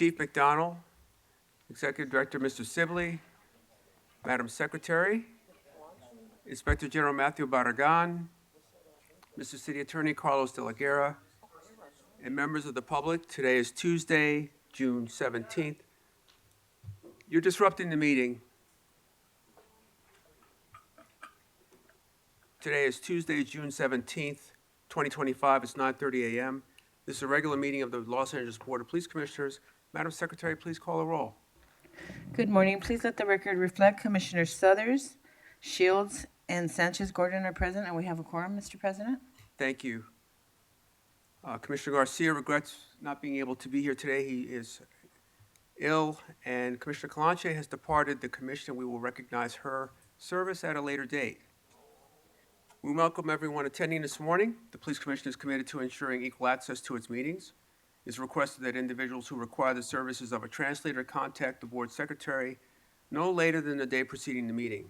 Chief McDonald, Executive Director Mr. Sibley, Madam Secretary, Inspector General Matthew Barragan, Mr. City Attorney Carlos De La Guerra, and members of the public. Today is Tuesday, June 17th. You're disrupting the meeting. Today is Tuesday, June 17th, 2025. It's 9:30 a.m. This is a regular meeting of the Los Angeles Board of Police Commissioners. Madam Secretary, please call the roll. Good morning. Please let the record reflect Commissioners Suthers, Shields, and Sanchez Gordon are present, and we have a quorum, Mr. President. Thank you. Commissioner Garcia regrets not being able to be here today. He is ill, and Commissioner Calanche has departed the commission. We will recognize her service at a later date. We welcome everyone attending this morning. The Police Commission is committed to ensuring equal access to its meetings. It is requested that individuals who require the services of a translator contact the board secretary no later than the day preceding the meeting.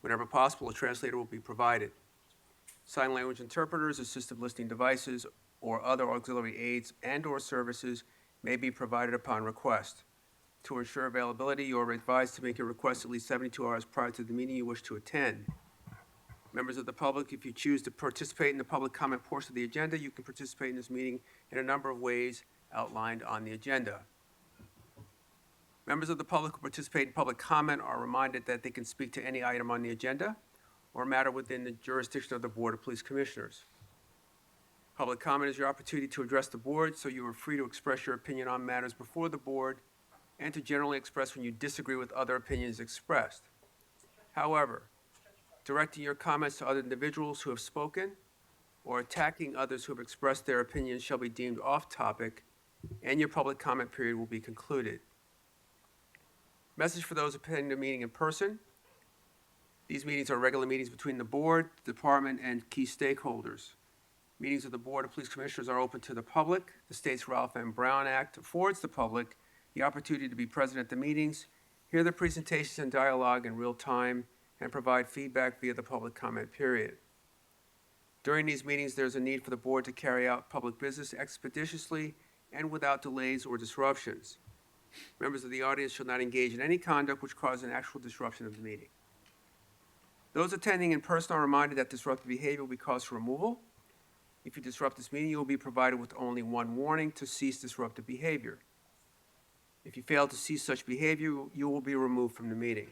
Whenever possible, a translator will be provided. Sign language interpreters, assistive listening devices, or other auxiliary aids and/or services may be provided upon request. To ensure availability, you are advised to make your request at least 72 hours prior to the meeting you wish to attend. Members of the public, if you choose to participate in the public comment portion of the agenda, you can participate in this meeting in a number of ways outlined on the agenda. Members of the public who participate in public comment are reminded that they can speak to any item on the agenda or matter within the jurisdiction of the Board of Police Commissioners. Public comment is your opportunity to address the board, so you are free to express your opinion on matters before the board and to generally express when you disagree with other opinions expressed. However, directing your comments to other individuals who have spoken or attacking others who have expressed their opinions shall be deemed off-topic, and your public comment period will be concluded. Message for those attending the meeting in person. These meetings are regular meetings between the board, the department, and key stakeholders. Meetings of the Board of Police Commissioners are open to the public. The state's Ralph M. Brown Act affords the public the opportunity to be present at the meetings, hear the presentations and dialogue in real time, and provide feedback via the public comment period. During these meetings, there's a need for the board to carry out public business expeditiously and without delays or disruptions. Members of the audience shall not engage in any conduct which causes an actual disruption of the meeting. Those attending in person are reminded that disruptive behavior will be cause for removal. If you disrupt this meeting, you will be provided with only one warning to cease disruptive behavior. If you fail to cease such behavior, you will be removed from the meeting.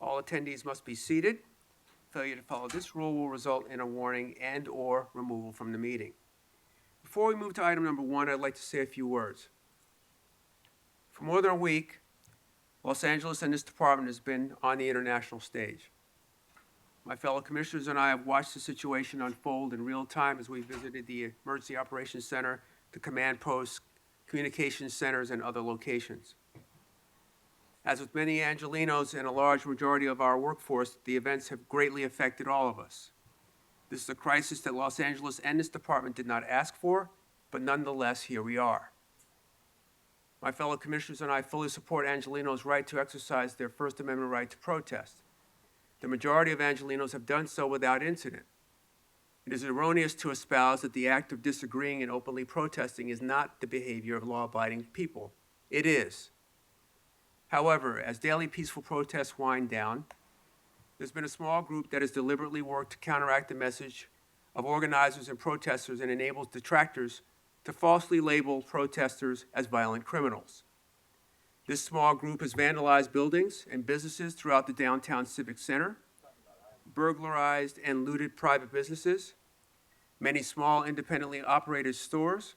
All attendees must be seated. Failure to follow this rule will result in a warning and/or removal from the meeting. Before we move to item number one, I'd like to say a few words. For more than a week, Los Angeles and this department has been on the international stage. My fellow commissioners and I have watched the situation unfold in real time as we visited the Emergency Operations Center, the command posts, communications centers, and other locations. As with many Angelenos and a large majority of our workforce, the events have greatly affected all of us. This is a crisis that Los Angeles and this department did not ask for, but nonetheless, here we are. My fellow commissioners and I fully support Angelenos' right to exercise their First Amendment right to protest. The majority of Angelenos have done so without incident. It is erroneous to espouse that the act of disagreeing and openly protesting is not the behavior of law-abiding people. It is. However, as daily peaceful protests wind down, there's been a small group that has deliberately worked to counteract the message of organizers and protesters and enables detractors to falsely label protesters as violent criminals. This small group has vandalized buildings and businesses throughout the downtown Civic Center, burglarized and looted private businesses, many small independently operated stores,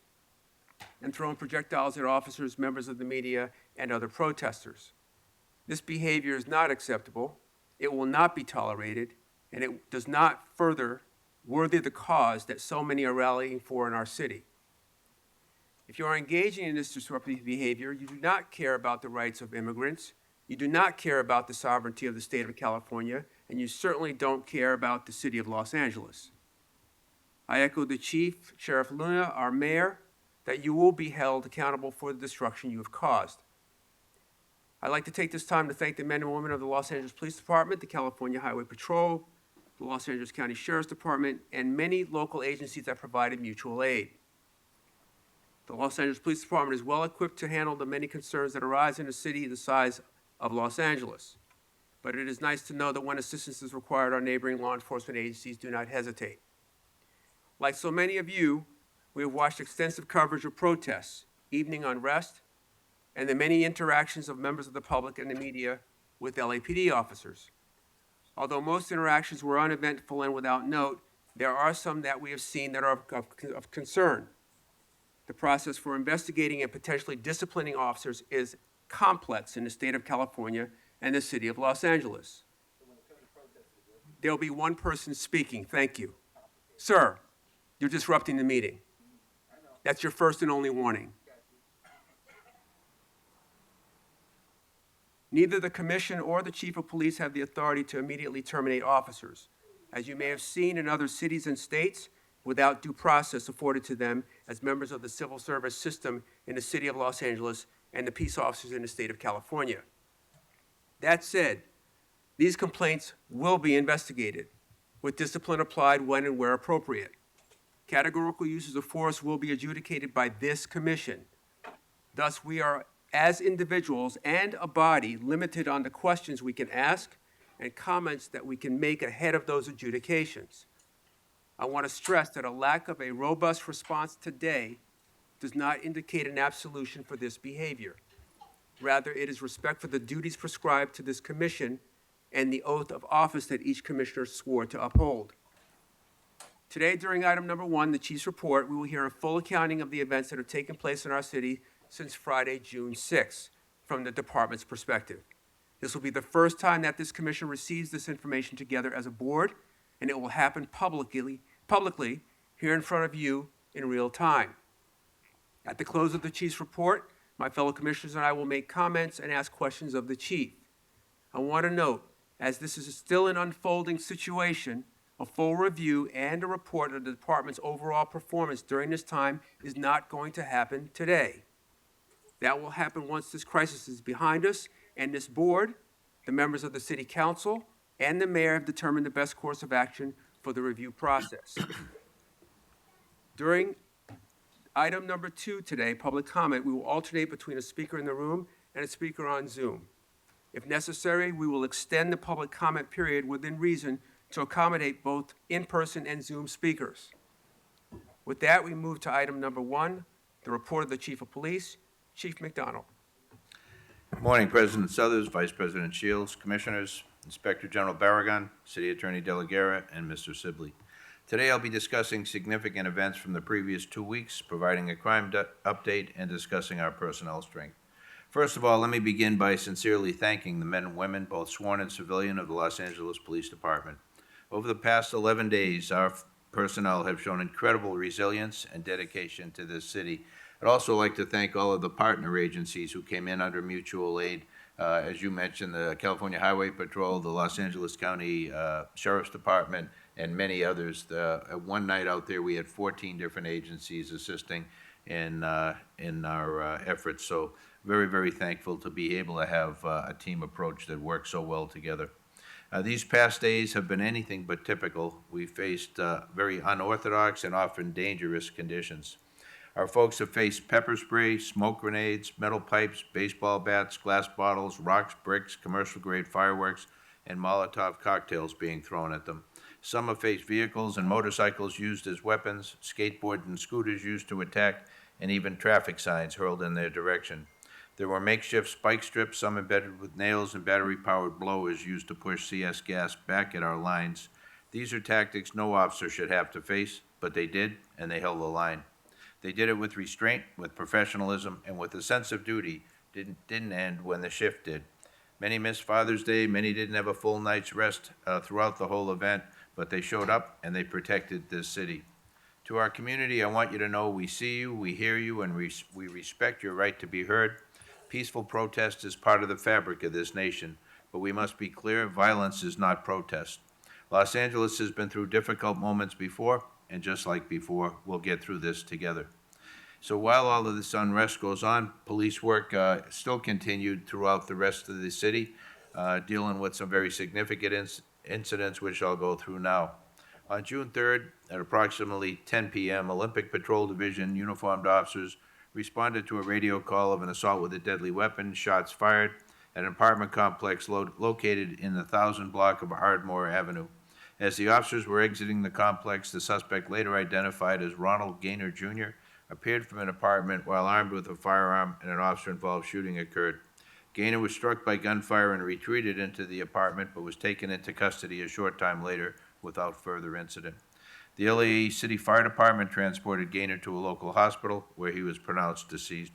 and thrown projectiles at officers, members of the media, and other protesters. This behavior is not acceptable, it will not be tolerated, and it does not further worthy the cause that so many are rallying for in our city. If you are engaging in this disruptive behavior, you do not care about the rights of immigrants, you do not care about the sovereignty of the state of California, and you certainly don't care about the city of Los Angeles. I echo the Chief, Sheriff Luna, our mayor, that you will be held accountable for the destruction you have caused. I'd like to take this time to thank the men and women of the Los Angeles Police Department, the California Highway Patrol, the Los Angeles County Sheriff's Department, and many local agencies that provided mutual aid. The Los Angeles Police Department is well equipped to handle the many concerns that arise in a city the size of Los Angeles. But it is nice to know that when assistance is required, our neighboring law enforcement agencies do not hesitate. Like so many of you, we have watched extensive coverage of protests, evening unrest, and the many interactions of members of the public and the media with LAPD officers. Although most interactions were uneventful and without note, there are some that we have seen that are of concern. The process for investigating and potentially disciplining officers is complex in the state of California and the city of Los Angeles. There will be one person speaking. Thank you. Sir, you're disrupting the meeting. That's your first and only warning. Neither the commission or the chief of police have the authority to immediately terminate officers. As you may have seen in other cities and states, without due process afforded to them as members of the civil service system in the city of Los Angeles and the peace officers in the state of California. That said, these complaints will be investigated, with discipline applied when and where appropriate. Categorical uses of force will be adjudicated by this commission. Thus, we are, as individuals and a body, limited on the questions we can ask and comments that we can make ahead of those adjudications. I want to stress that a lack of a robust response today does not indicate an absolution for this behavior. Rather, it is respect for the duties prescribed to this commission and the oath of office that each commissioner swore to uphold. Today, during item number 1, the chief's report, we will hear a full accounting of the events that have taken place in our city since Friday, June 6th, from the department's perspective. This will be the first time that this commission receives this information together as a board, and it will happen publicly here in front of you in real time. At the close of the chief's report, my fellow commissioners and I will make comments and ask questions of the chief. I want to note, as this is still an unfolding situation, a full review and a report of the department's overall performance during this time is not going to happen today. That will happen once this crisis is behind us, and this board, the members of the city council, and the mayor have determined the best course of action for the review process. During item number 2 today, public comment, we will alternate between a speaker in the room and a speaker on Zoom. If necessary, we will extend the public comment period within reason to accommodate both in-person and Zoom speakers. With that, we move to item number 1, the report of the Chief of Police. Chief McDonald. Good morning, President Suthers, Vice President Shields, Commissioners, Inspector General Barragan, City Attorney De La Guerra, and Mr. Sibley. Today I'll be discussing significant events from the previous 2 weeks, providing a crime update, and discussing our personnel strength. First of all, let me begin by sincerely thanking the men and women, both sworn and civilian, of the Los Angeles Police Department. Over the past 11 days, our personnel have shown incredible resilience and dedication to this city. I'd also like to thank all of the partner agencies who came in under mutual aid. As you mentioned, the California Highway Patrol, the Los Angeles County Sheriff's Department, and many others. One night out there, we had 14 different agencies assisting in our efforts. So very, very thankful to be able to have a team approach that works so well together. These past days have been anything but typical. We faced very unorthodox and often dangerous conditions. Our folks have faced pepper spray, smoke grenades, metal pipes, baseball bats, glass bottles, rocks, bricks, commercial-grade fireworks, and Molotov cocktails being thrown at them. Some have faced vehicles and motorcycles used as weapons, skateboards and scooters used to attack, and even traffic signs hurled in their direction. There were makeshift spike strips, some embedded with nails, and battery-powered blowers used to push CS gas back at our lines. These are tactics no officer should have to face, but they did, and they held the line. They did it with restraint, with professionalism, and with a sense of duty. Didn't end when the shift did. Many missed Father's Day, many didn't have a full night's rest throughout the whole event, but they showed up and they protected this city. To our community, I want you to know we see you, we hear you, and we respect your right to be heard. Peaceful protest is part of the fabric of this nation, but we must be clear, violence is not protest. Los Angeles has been through difficult moments before, and just like before, we'll get through this together. So while all of this unrest goes on, police work still continued throughout the rest of the city, dealing with some very significant incidents, which I'll go through now. On June 3rd, at approximately 10 p.m., Olympic Patrol Division uniformed officers responded to a radio call of an assault with a deadly weapon, shots fired, at an apartment complex located in the 1000 block of Ardmore Avenue. As the officers were exiting the complex, the suspect, later identified as Ronald Gaynor Jr., appeared from an apartment while armed with a firearm, and an officer-involved shooting occurred. Gaynor was struck by gunfire and retreated into the apartment, but was taken into custody a short time later without further incident. The LA City Fire Department transported Gaynor to a local hospital, where he was pronounced deceased.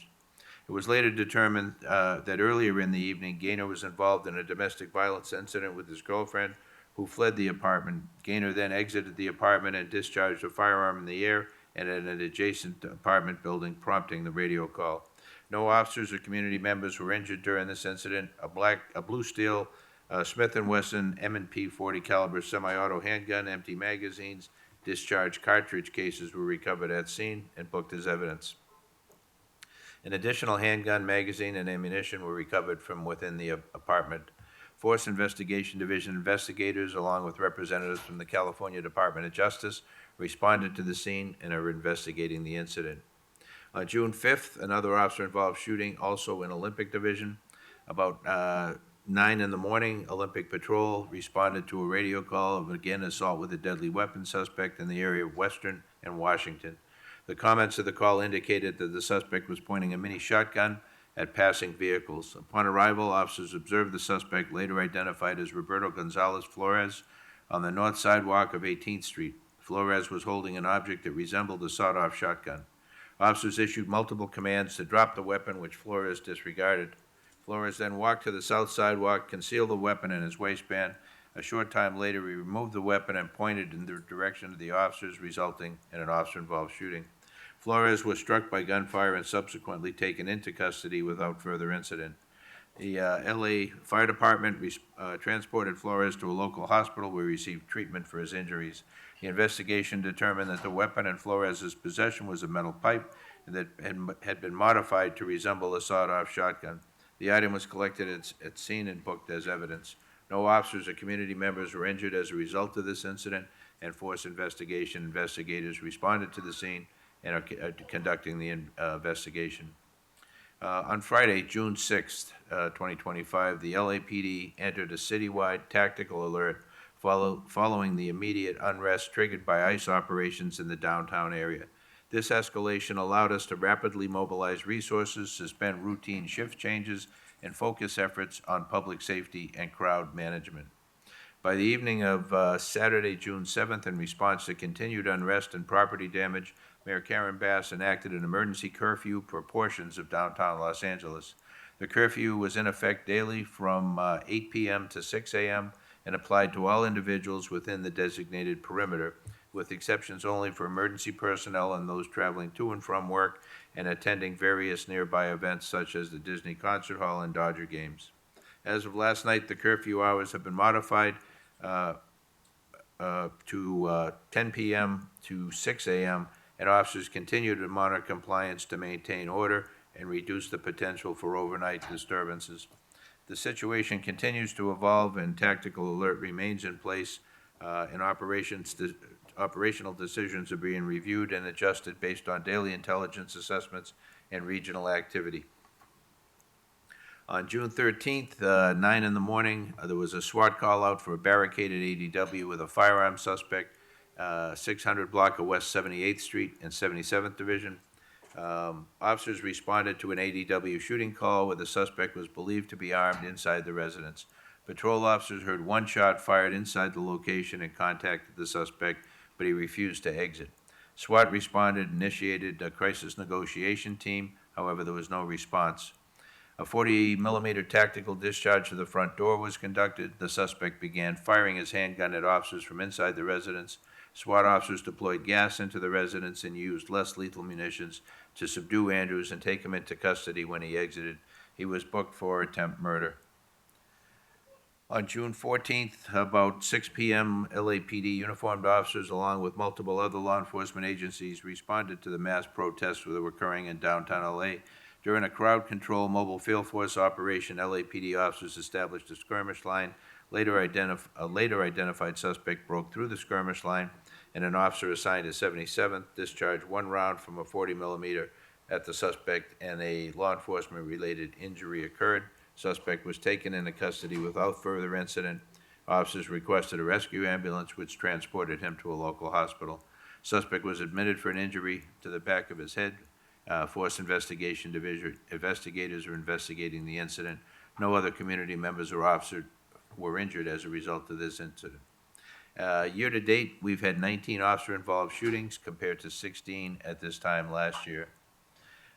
It was later determined that earlier in the evening, Gaynor was involved in a domestic violence incident with his girlfriend, who fled the apartment. Gaynor then exited the apartment and discharged a firearm in the air and at an adjacent apartment building, prompting the radio call. No officers or community members were injured during this incident. A blue steel Smith & Wesson M&P 40 caliber semi-auto handgun, empty magazines, discharged cartridge cases were recovered at scene and booked as evidence. An additional handgun, magazine, and ammunition were recovered from within the apartment. Force Investigation Division investigators, along with representatives from the California Department of Justice, responded to the scene and are investigating the incident. On June 5th, another officer-involved shooting, also in Olympic Division. About 9 in the morning, Olympic Patrol responded to a radio call of, again, assault with a deadly weapon suspect in the area of Western and Washington. The comments of the call indicated that the suspect was pointing a mini shotgun at passing vehicles. Upon arrival, officers observed the suspect, later identified as Roberto Gonzalez Flores, on the north sidewalk of 18th Street. Flores was holding an object that resembled a sawed-off shotgun. Officers issued multiple commands to drop the weapon, which Flores disregarded. Flores then walked to the south sidewalk, concealed the weapon in his waistband. A short time later, he removed the weapon and pointed in the direction of the officers, resulting in an officer-involved shooting. Flores was struck by gunfire and subsequently taken into custody without further incident. The LA Fire Department transported Flores to a local hospital where he received treatment for his injuries. The investigation determined that the weapon in Flores' possession was a metal pipe that had been modified to resemble a sawed-off shotgun. The item was collected at scene and booked as evidence. No officers or community members were injured as a result of this incident, and Force Investigation investigators responded to the scene and are conducting the investigation. On Friday, June 6th, 2025, the LAPD entered a citywide tactical alert following the immediate unrest triggered by ICE operations in the downtown area. This escalation allowed us to rapidly mobilize resources, suspend routine shift changes, and focus efforts on public safety and crowd management. By the evening of Saturday, June 7th, in response to continued unrest and property damage, Mayor Karen Bass enacted an emergency curfew for portions of downtown Los Angeles. The curfew was in effect daily from 8 p.m. to 6 a.m. and applied to all individuals within the designated perimeter, with exceptions only for emergency personnel and those traveling to and from work and attending various nearby events such as the Disney Concert Hall and Dodger games. As of last night, the curfew hours have been modified to 10 p.m. to 6 a.m., and officers continue to monitor compliance to maintain order and reduce the potential for overnight disturbances. The situation continues to evolve, and tactical alert remains in place, and operational decisions are being reviewed and adjusted based on daily intelligence assessments and regional activity. On June 13th, 9 in the morning, there was a SWAT call out for a barricaded ADW with a firearm suspect, 600 block of West 78th Street and 77th Division. Officers responded to an ADW shooting call where the suspect was believed to be armed inside the residence. Patrol officers heard one shot fired inside the location and contacted the suspect, but he refused to exit. SWAT responded and initiated a crisis negotiation team. However, there was no response. A 40-millimeter tactical discharge to the front door was conducted. The suspect began firing his handgun at officers from inside the residence. SWAT officers deployed gas into the residence and used less lethal munitions to subdue Andrews and take him into custody when he exited. He was booked for attempt murder. On June 14th, about 6 p.m., LAPD uniformed officers, along with multiple other law enforcement agencies, responded to the mass protests that were occurring in downtown LA. During a crowd control mobile field force operation, LAPD officers established a skirmish line. A later identified suspect broke through the skirmish line, and an officer assigned to 77th discharged one round from a 40-millimeter at the suspect and a law enforcement-related injury occurred. Suspect was taken into custody without further incident. Officers requested a rescue ambulance, which transported him to a local hospital. Suspect was admitted for an injury to the back of his head. Force Investigation Division investigators are investigating the incident. No other community members or officers were injured as a result of this incident. Year-to-date, we've had 19 officer-involved shootings compared to 16 at this time last year.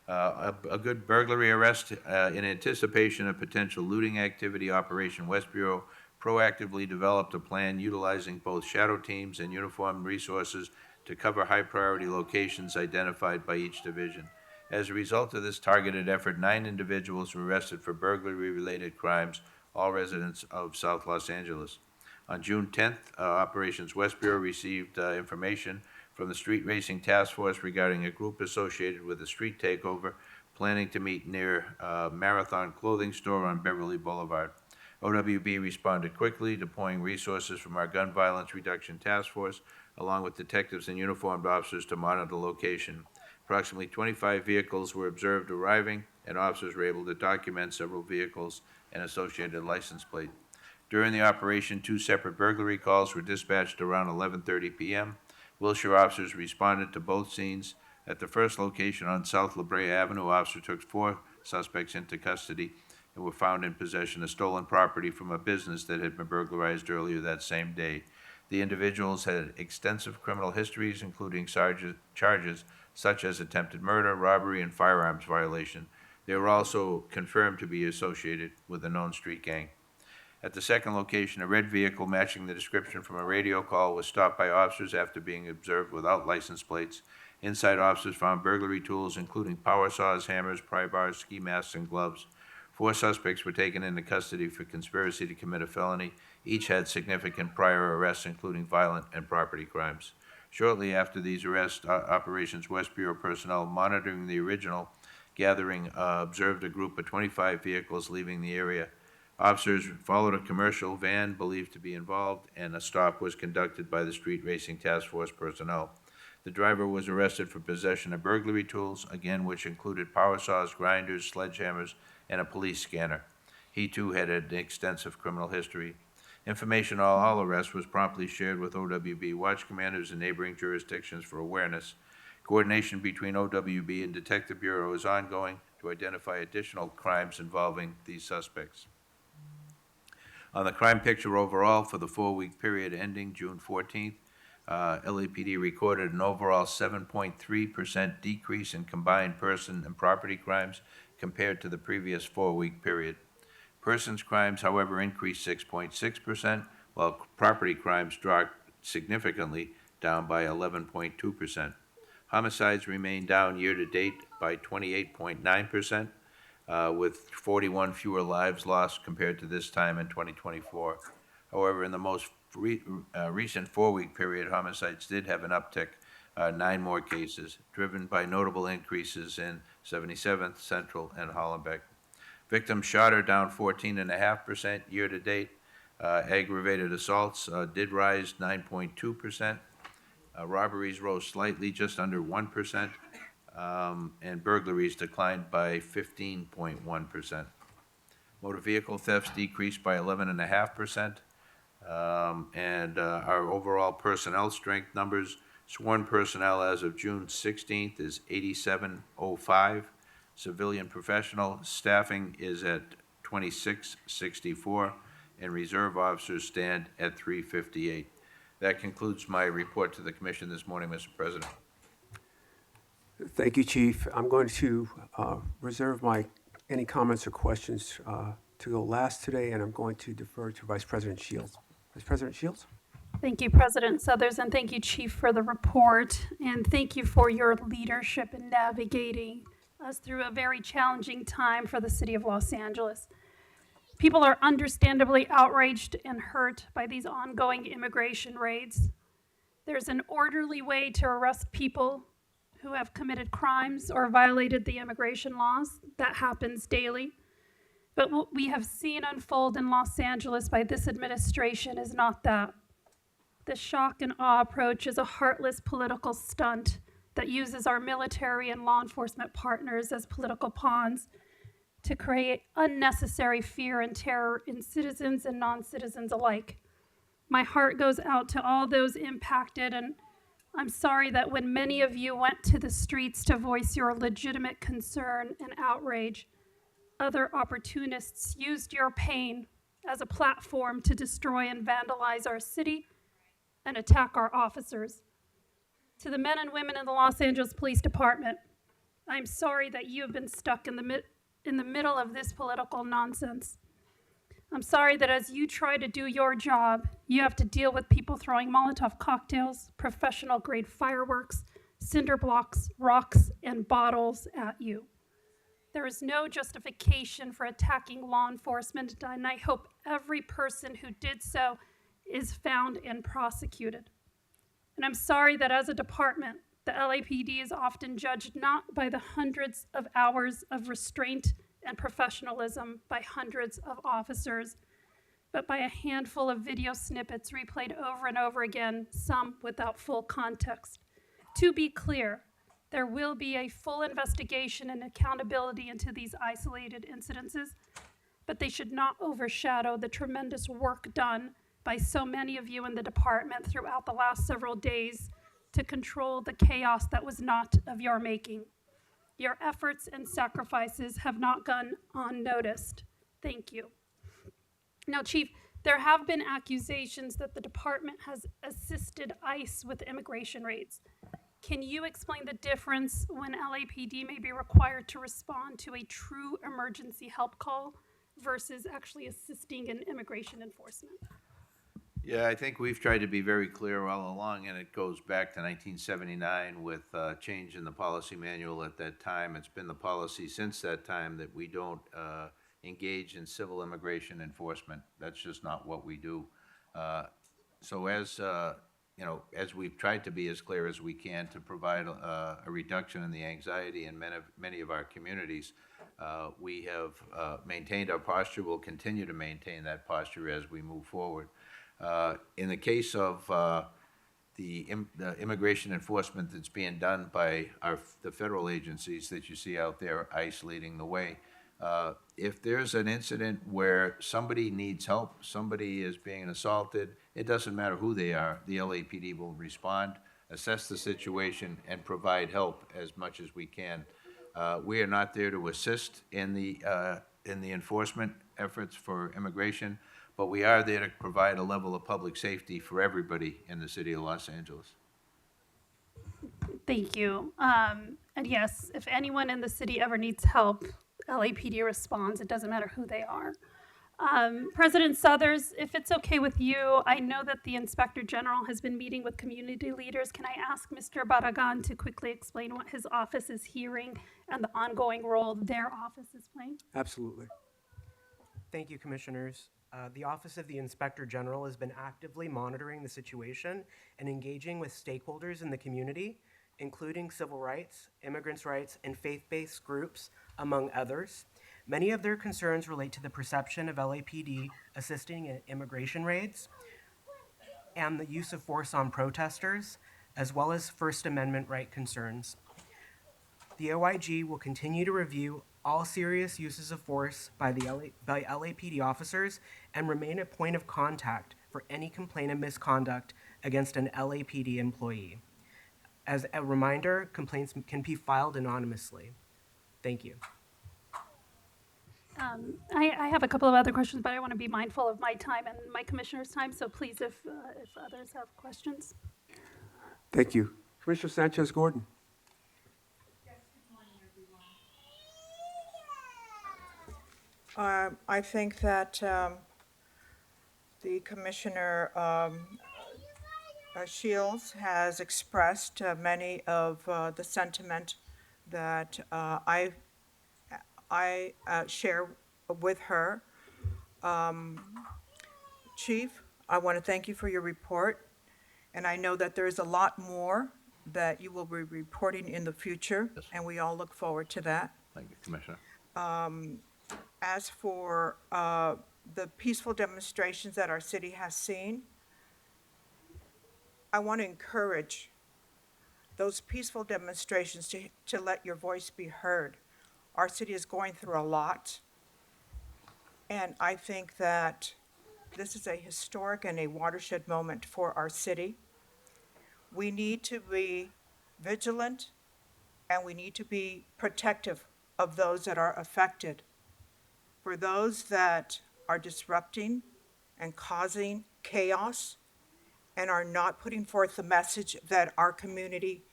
A good burglary arrest in anticipation of potential looting activity. Operation West Bureau proactively developed a plan utilizing both shadow teams and uniformed resources to cover high-priority locations identified by each division. As a result of this targeted effort, 9 individuals were arrested for burglary-related crimes, all residents of South Los Angeles. On June 10th, Operations West Bureau received information from the Street Racing Task Force regarding a group associated with a street takeover planning to meet near Marathon Clothing Store on Beverly Boulevard. OWB responded quickly, deploying resources from our Gun Violence Reduction Task Force, along with detectives and uniformed officers to monitor the location. Approximately 25 vehicles were observed arriving, and officers were able to document several vehicles and associated license plate. During the operation, 2 separate burglary calls were dispatched around 11:30 p.m. Wilshire officers responded to both scenes. At the first location on South La Brea Avenue, officers took 4 suspects into custody and were found in possession of stolen property from a business that had been burglarized earlier that same day. The individuals had extensive criminal histories, including charges such as attempted murder, robbery, and firearms violation. They were also confirmed to be associated with a known street gang. At the second location, a red vehicle matching the description from a radio call was stopped by officers after being observed without license plates. Inside, officers found burglary tools, including power saws, hammers, pry bars, ski masks, and gloves. 4 suspects were taken into custody for conspiracy to commit a felony. Each had significant prior arrests, including violent and property crimes. Shortly after these arrests, Operations West Bureau personnel monitoring the original gathering observed a group of 25 vehicles leaving the area. Officers followed a commercial van believed to be involved, and a stop was conducted by the Street Racing Task Force personnel. The driver was arrested for possession of burglary tools, again which included power saws, grinders, sledgehammers, and a police scanner. He too had an extensive criminal history. Information on all arrests was promptly shared with OWB watch commanders in neighboring jurisdictions for awareness. Coordination between OWB and Detective Bureau is ongoing to identify additional crimes involving these suspects. On the crime picture overall for the 4-week period ending June 14th, LAPD recorded an overall 7.3% decrease in combined person and property crimes compared to the previous 4-week period. Persons crimes, however, increased 6.6%, while property crimes dropped significantly, down by 11.2%. Homicides remained down year-to-date by 28.9%, with 41 fewer lives lost compared to this time in 2024. However, in the most recent 4-week period, homicides did have an uptick, 9 more cases, driven by notable increases in 77th, Central, and Hollenbeck. Victims shot are down 14.5% year-to-date. Aggravated assaults did rise 9.2%. Robberies rose slightly, just under 1%. And burglaries declined by 15.1%. Motor vehicle thefts decreased by 11.5%. And our overall personnel strength numbers, sworn personnel as of June 16th is 8705. Civilian professional staffing is at 2664, and reserve officers stand at 358. That concludes my report to the Commission this morning, Mr. President. Thank you, Chief. I'm going to reserve any comments or questions to go last today, and I'm going to defer to Vice President Shields. Vice President Shields? Thank you, President Suthers, and thank you, Chief, for the report, and thank you for your leadership in navigating us through a very challenging time for the city of Los Angeles. People are understandably outraged and hurt by these ongoing immigration raids. There's an orderly way to arrest people who have committed crimes or violated the immigration laws. That happens daily. But what we have seen unfold in Los Angeles by this administration is not that. The shock and awe approach is a heartless political stunt that uses our military and law enforcement partners as political pawns to create unnecessary fear and terror in citizens and non-citizens alike. My heart goes out to all those impacted, and I'm sorry that when many of you went to the streets to voice your legitimate concern and outrage, other opportunists used your pain as a platform to destroy and vandalize our city and attack our officers. To the men and women in the Los Angeles Police Department, I'm sorry that you have been stuck in the middle of this political nonsense. I'm sorry that as you try to do your job, you have to deal with people throwing Molotov cocktails, professional grade fireworks, cinder blocks, rocks, and bottles at you. There is no justification for attacking law enforcement, and I hope every person who did so is found and prosecuted. And I'm sorry that as a department, the LAPD is often judged not by the hundreds of hours of restraint and professionalism by hundreds of officers, but by a handful of video snippets replayed over and over again, some without full context. To be clear, there will be a full investigation and accountability into these isolated incidences, but they should not overshadow the tremendous work done by so many of you in the department throughout the last several days to control the chaos that was not of your making. Your efforts and sacrifices have not gone unnoticed. Thank you. Now, Chief, there have been accusations that the department has assisted ICE with immigration raids. Can you explain the difference when LAPD may be required to respond to a true emergency help call versus actually assisting in immigration enforcement? Yeah, I think we've tried to be very clear all along, and it goes back to 1979 with change in the policy manual at that time. It's been the policy since that time that we don't engage in civil immigration enforcement. That's just not what we do. So as as we've tried to be as clear as we can to provide a reduction in the anxiety in many of our communities, we have maintained our posture. We'll continue to maintain that posture as we move forward. In the case of the immigration enforcement that's being done by the federal agencies that you see out there, ICE leading the way, if there's an incident where somebody needs help, somebody is being assaulted, it doesn't matter who they are, the LAPD will respond, assess the situation, and provide help as much as we can. We are not there to assist in the enforcement efforts for immigration, but we are there to provide a level of public safety for everybody in the city of Los Angeles. Thank you. And yes, if anyone in the city ever needs help, LAPD responds. It doesn't matter who they are. President Suthers, if it's okay with you, I know that the Inspector General has been meeting with community leaders. Can I ask Mr. Barragan to quickly explain what his office is hearing and the ongoing role their office is playing? Absolutely. Thank you, Commissioners. The Office of the Inspector General has been actively monitoring the situation and engaging with stakeholders in the community, including civil rights, immigrants' rights, and faith-based groups, among others. Many of their concerns relate to the perception of LAPD assisting in immigration raids and the use of force on protesters, as well as First Amendment right concerns. The OIG will continue to review all serious uses of force by LAPD officers and remain a point of contact for any complaint of misconduct against an LAPD employee. As a reminder, complaints can be filed anonymously. Thank you. I have a couple of other questions, but I want to be mindful of my time and my commissioner's time, so please, if others have questions. Thank you. Commissioner Sanchez-Gordon. I think that the Commissioner Shields has expressed many of the sentiment that I share with her. Chief, I want to thank you for your report, and I know that there's a lot more that you will be reporting in the future, Yes. and we all look forward to that. Thank you, Commissioner. As for the peaceful demonstrations that our city has seen, I want to encourage those peaceful demonstrations to let your voice be heard. Our city is going through a lot, and I think that this is a historic and a watershed moment for our city. We need to be vigilant, and we need to be protective of those that are affected. For those that are disrupting and causing chaos and are not putting forth the message that our community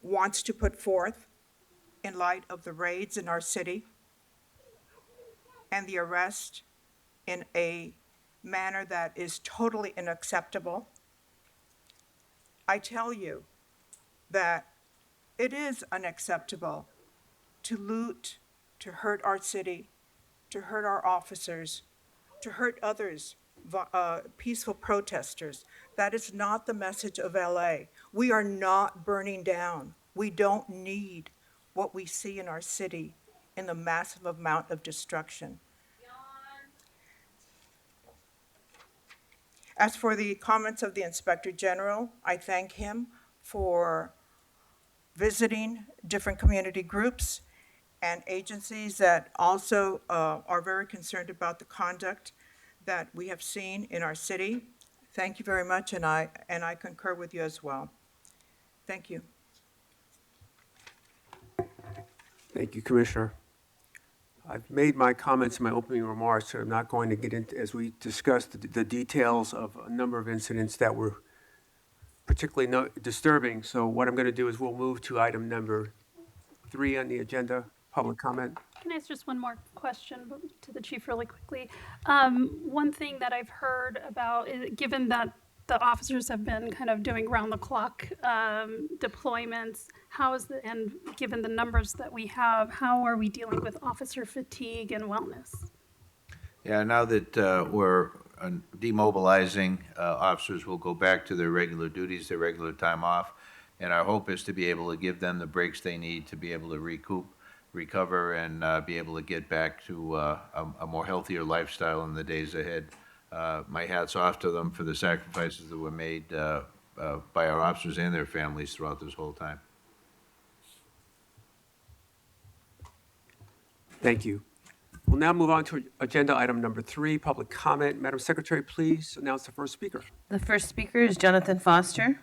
wants to put forth in light of the raids in our city and the arrest in a manner that is totally unacceptable, I tell you that it is unacceptable to loot, to hurt our city, to hurt our officers, to hurt others, peaceful protesters. That is not the message of LA. We are not burning down. We don't need what we see in our city in the massive amount of destruction. As for the comments of the Inspector General, I thank him for visiting different community groups and agencies that also are very concerned about the conduct that we have seen in our city. Thank you very much, and I concur with you as well. Thank you. Thank you, Commissioner. I've made my comments in my opening remarks, so I'm not going to get into, as we discussed, the details of a number of incidents that were particularly disturbing. So what I'm going to do is we'll move to item number 3 on the agenda, public comment. Can I ask just one more question to the chief really quickly? One thing that I've heard about, is, given that the officers have been kind of doing round-the-clock deployments, and given the numbers that we have, how are we dealing with officer fatigue and wellness? Yeah, now that we're demobilizing, officers will go back to their regular duties, their regular time off, and our hope is to be able to give them the breaks they need to be able to recover, and be able to get back to a more healthier lifestyle in the days ahead. My hat's off to them for the sacrifices that were made by our officers and their families throughout this whole time. Thank you. We'll now move on to agenda item number 3, public comment. Madam Secretary, please announce the first speaker. The first speaker is Jonathan Foster.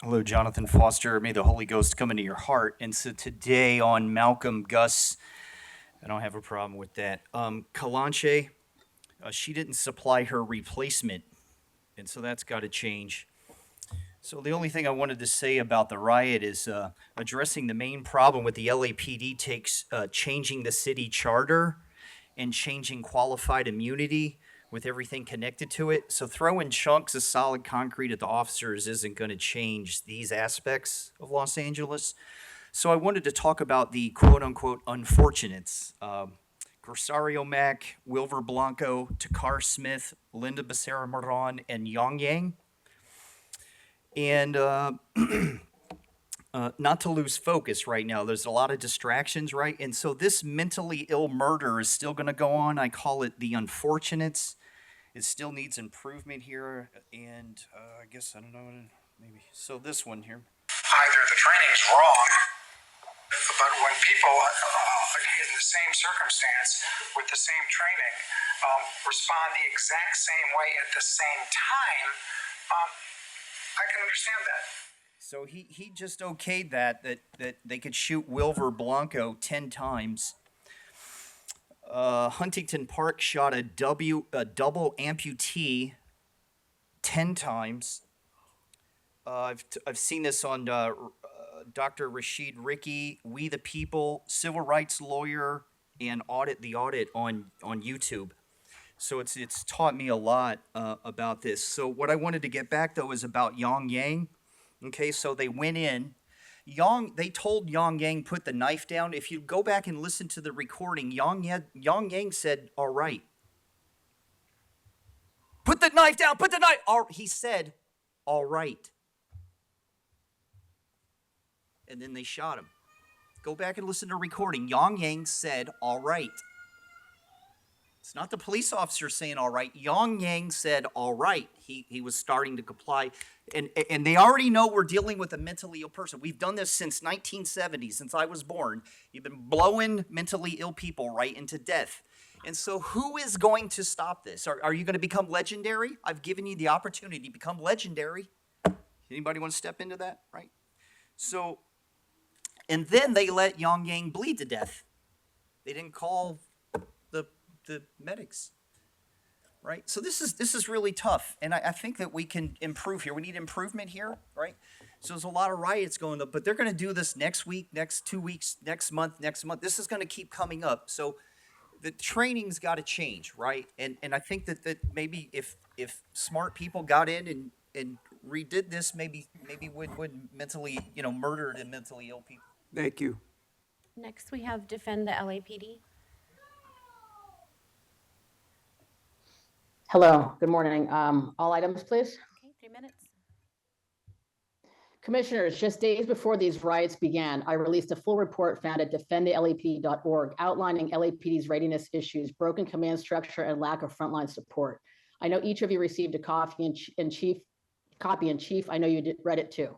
Hello, Jonathan Foster. May the Holy Ghost come into your heart. And so today on Malcolm Gus, I don't have a problem with that. Kalanche, she didn't supply her replacement, and so that's got to change. So the only thing I wanted to say about the riot is addressing the main problem with the LAPD takes changing the city charter and changing qualified immunity with everything connected to it. So throwing chunks of solid concrete at the officers isn't going to change these aspects of Los Angeles. So I wanted to talk about the quote-unquote unfortunates. Grosario Mack, Wilver Blanco, Takar Smith, Linda Becerra Moran, and Yang Yang. And not to lose focus right now, there's a lot of distractions, right? And so this mentally ill murder is still going to go on. I call it the unfortunates. It still needs improvement here, and I guess, I don't know, maybe, so this one here. Either the training's wrong, but when people in the same circumstance with the same training respond the exact same way at the same time, I can understand that. So he just okayed that they could shoot Wilver Blanco 10 times. Huntington Park shot a double amputee 10 times. I've seen this on Dr. Rashid Ricky, We the People, civil rights lawyer, and the audit on YouTube. So it's taught me a lot about this. So what I wanted to get back though is about Yang Yang. Okay, so they went in. They told Yang Yang put the knife down. If you go back and listen to the recording, Yang Yang said, "All right." Put the knife down. Put the knife. He said, "All right." And then they shot him. Go back and listen to the recording. Yang Yang said, all right. It's not the police officer saying all right. Yang Yang said all right. He was starting to comply. And they already know we're dealing with a mentally ill person. We've done this since 1970, since I was born. You've been blowing mentally ill people right into death. And so who is going to stop this? Are you going to become legendary? I've given you the opportunity to become legendary. Anybody want to step into that, right? So, and then they let Yang Yang bleed to death. They didn't call the medics, right? So this is really tough, and I think that we can improve here. We need improvement here, right? So there's a lot of riots going up, but they're going to do this next week, next 2 weeks, next month. This is going to keep coming up. So the training's got to change, right? And I think that maybe if smart people got in and redid this, maybe would mentally, murdered and mentally ill people. Thank you. Next, we have defend the LAPD. Hello, good morning. All items, please. Okay, 3 minutes. Commissioners, just days before these riots began, I released a full report found at defendthelapd.org outlining LAPD's readiness issues, broken command structure, and lack of frontline support. I know each of you received a copy in chief. I know you read it too.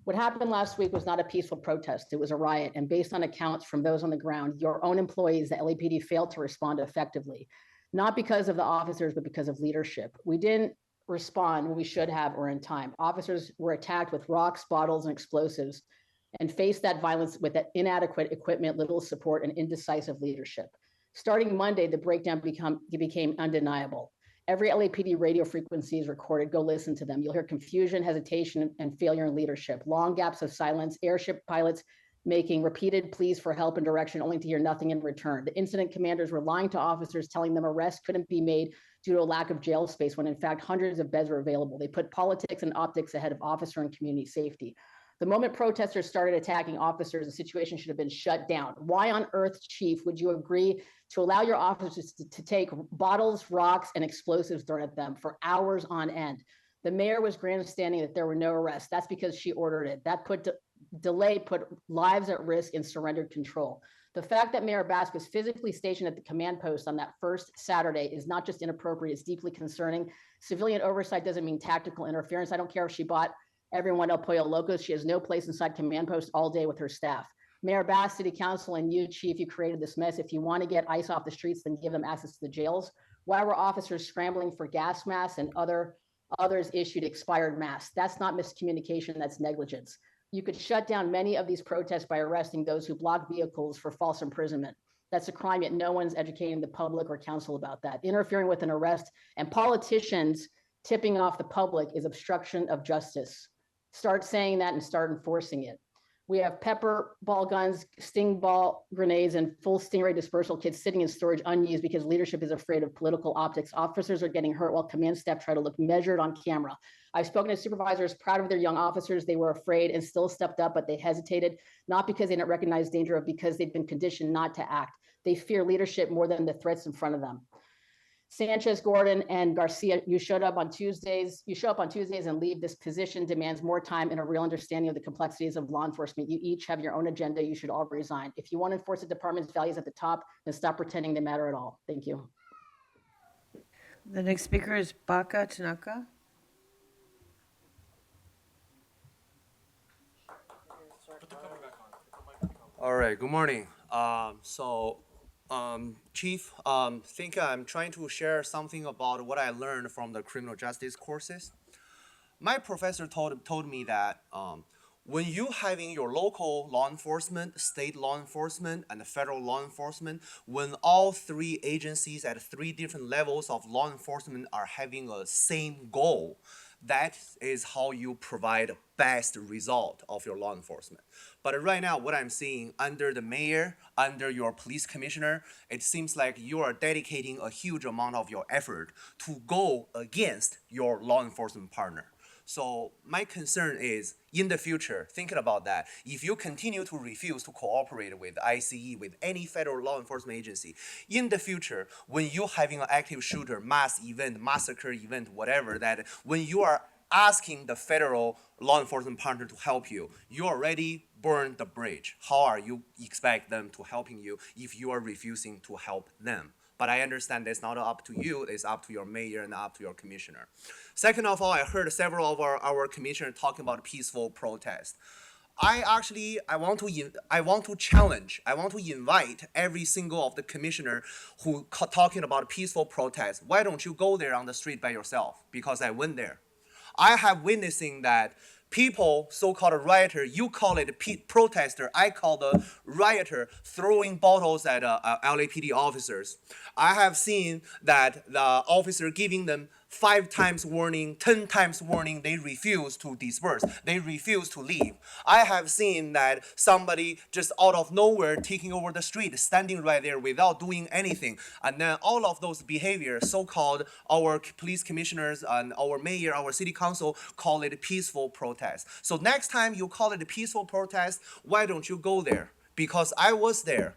What happened last week was not a peaceful protest. It was a riot. And based on accounts from those on the ground, your own employees, the LAPD failed to respond effectively. Not because of the officers, but because of leadership. We didn't respond when we should have or in time. Officers were attacked with rocks, bottles, and explosives and faced that violence with that inadequate equipment, little support, and indecisive leadership. Starting Monday, the breakdown became undeniable. Every LAPD radio frequency is recorded. Go listen to them. You'll hear confusion, hesitation, and failure in leadership. Long gaps of silence, airship pilots making repeated pleas for help and direction only to hear nothing in return. The incident commanders were lying to officers, telling them arrests couldn't be made due to a lack of jail space when in fact hundreds of beds were available. They put politics and optics ahead of officer and community safety. The moment protesters started attacking officers, the situation should have been shut down. Why on earth, Chief, would you agree to allow your officers to take bottles, rocks, and explosives thrown at them for hours on end? The mayor was grandstanding that there were no arrests. That's because she ordered it. That put lives at risk and surrendered control. The fact that Mayor Bass was physically stationed at the command post on that first Saturday is not just inappropriate, it's deeply concerning. Civilian oversight doesn't mean tactical interference. I don't care if she bought everyone El Pollo Locos. She has no place inside command post all day with her staff. Mayor Bass, City Council, and you, Chief, you created this mess. If you want to get ICE off the streets, then give them access to the jails. Why were officers scrambling for gas masks and others issued expired masks? That's not miscommunication, that's negligence. You could shut down many of these protests by arresting those who block vehicles for false imprisonment. That's a crime, yet no one's educating the public or council about that. Interfering with an arrest and politicians tipping off the public is obstruction of justice. Start saying that and start enforcing it. We have pepper ball guns, sting ball grenades, and full stingray dispersal kits sitting in storage unused because leadership is afraid of political optics. Officers are getting hurt while command staff try to look measured on camera. I've spoken to supervisors proud of their young officers. They were afraid and still stepped up, but they hesitated, not because they didn't recognize danger, but because they've been conditioned not to act. They fear leadership more than the threats in front of them. Sanchez, Gordon, and Garcia, you show up on Tuesdays and leave. This position demands more time and a real understanding of the complexities of law enforcement. You each have your own agenda. You should all resign. If you want to enforce the department's values at the top, then stop pretending they matter at all. Thank you. The next speaker is Baka Tanaka. All right, good morning. Chief, think I'm trying to share something about what I learned from the criminal justice courses. My professor told me that when you having your local law enforcement, state law enforcement, and the federal law enforcement, when all three agencies at three different levels of law enforcement are having a same goal, that is how you provide best result of your law enforcement. But right now, what I'm seeing under the mayor, under your police commissioner, it seems like you are dedicating a huge amount of your effort to go against your law enforcement partner. So my concern is, in the future, thinking about that, if you continue to refuse to cooperate with ICE, with any federal law enforcement agency, in the future, when you're having an active shooter, mass event, massacre event, whatever, that when you are asking the federal law enforcement partner to help you, you're already burn the bridge. How are you expect them to helping you if you are refusing to help them? But I understand that's not up to you, it's up to your mayor and up to your commissioner. Second of all, I heard several of our commissioners talking about peaceful protest. I want to challenge, I want to invite every single of the commissioner who talking about peaceful protest. Why don't you go there on the street by yourself? Because I went there. I have witnessing that people, so-called rioter, you call it a protester, I call the rioter, throwing bottles at LAPD officers. I have seen that the officer giving them 5 times warning, 10 times warning, they refuse to disperse. They refuse to leave. I have seen that somebody just out of nowhere taking over the street, standing right there without doing anything. And then all of those behaviors, so-called our police commissioners and our mayor, our city council, call it peaceful protest. So next time you call it a peaceful protest, why don't you go there? Because I was there.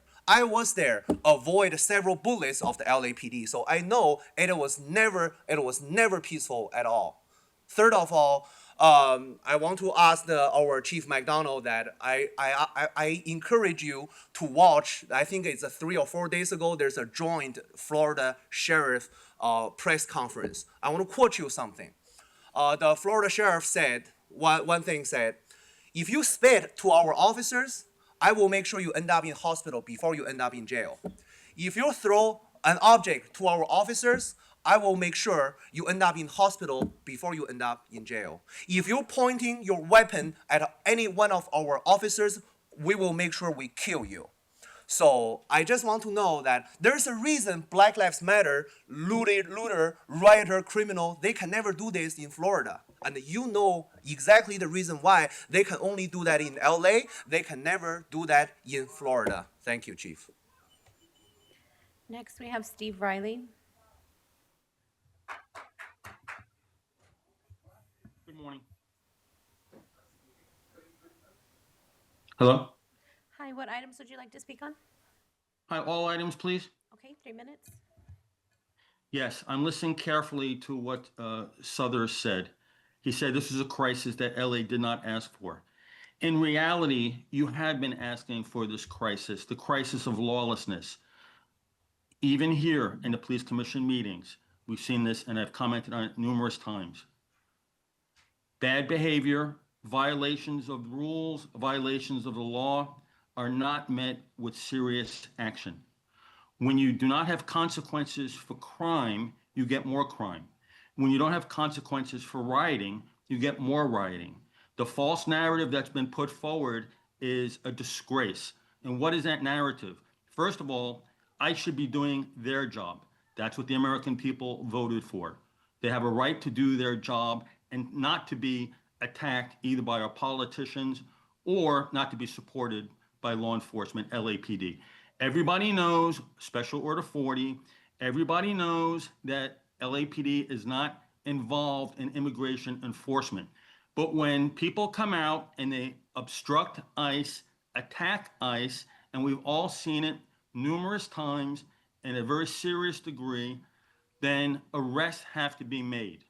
Avoid several bullets of the LAPD. So I know it was never peaceful at all. Third of all, I want to ask our Chief McDonald that I encourage you to watch. I think it's 3 or 4 days ago. There's a joint Florida sheriff press conference. I want to quote you something. The Florida sheriff said one thing said, if you spit to our officers, I will make sure you end up in hospital before you end up in jail. If you throw an object to our officers, I will make sure you end up in hospital before you end up in jail. If you're pointing your weapon at any one of our officers, we will make sure we kill you. So I just want to know that there's a reason Black Lives Matter, looter, rioter, criminal, they can never do this in Florida. And you know exactly the reason why they can only do that in LA, they can never do that in Florida. Thank you, Chief. Next, we have Steve Riley. Good morning. Hello? Hi, what items would you like to speak on? Hi, all items, please. Okay, 3 minutes. Yes, I'm listening carefully to what Suthers said. He said this is a crisis that LA did not ask for. In reality, you have been asking for this crisis, the crisis of lawlessness. Even here in the police commission meetings, we've seen this and I've commented on it numerous times. Bad behavior, violations of rules, violations of the law are not met with serious action. When you do not have consequences for crime, you get more crime. When you don't have consequences for rioting, you get more rioting. The false narrative that's been put forward is a disgrace. And what is that narrative? First of all, I should be doing their job. That's what the American people voted for. They have a right to do their job and not to be attacked either by our politicians or not to be supported by law enforcement, LAPD. Everybody knows Special Order 40. Everybody knows that LAPD is not involved in immigration enforcement. But when people come out and they obstruct ICE, attack ICE, and we've all seen it numerous times in a very serious degree, then arrests have to be made.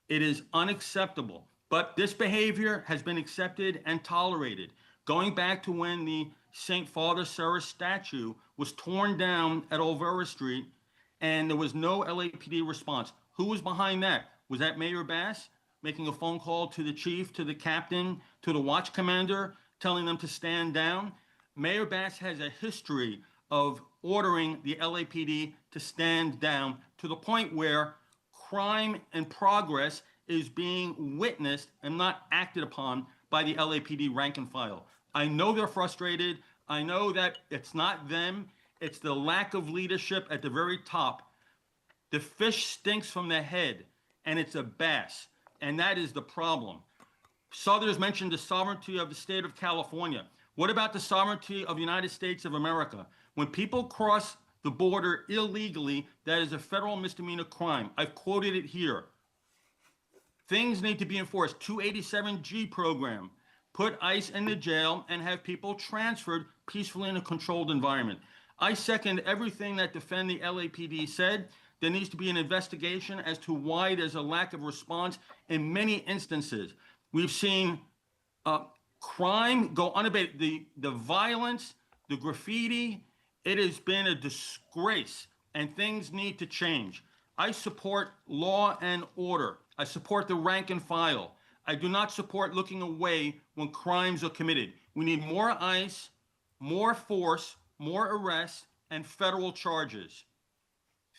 It is unacceptable. But this behavior has been accepted and tolerated. Going back to when the St. Father Sarah statue was torn down at Olvera Street and there was no LAPD response. Who was behind that? Was that Mayor Bass making a phone call to the chief, to the captain, to the watch commander, telling them to stand down? Mayor Bass has a history of ordering the LAPD to stand down to the point where crime and progress is being witnessed and not acted upon by the LAPD rank and file. I know they're frustrated. I know that it's not them. It's the lack of leadership at the very top. The fish stinks from the head, and it's a bass, and that is the problem. Suthers mentioned the sovereignty of the state of California. What about the sovereignty of the United States of America? When people cross the border illegally, that is a federal misdemeanor crime. I've quoted it here. Things need to be enforced. 287G program. Put ICE in the jail and have people transferred peacefully in a controlled environment. I second everything that Defend the LAPD said. There needs to be an investigation as to why there's a lack of response in many instances. We've seen Crime go unabated. The violence, the graffiti, it has been a disgrace, and things need to change. I support law and order. I support the rank and file. I do not support looking away when crimes are committed. We need more ICE, more force, more arrests, and federal charges.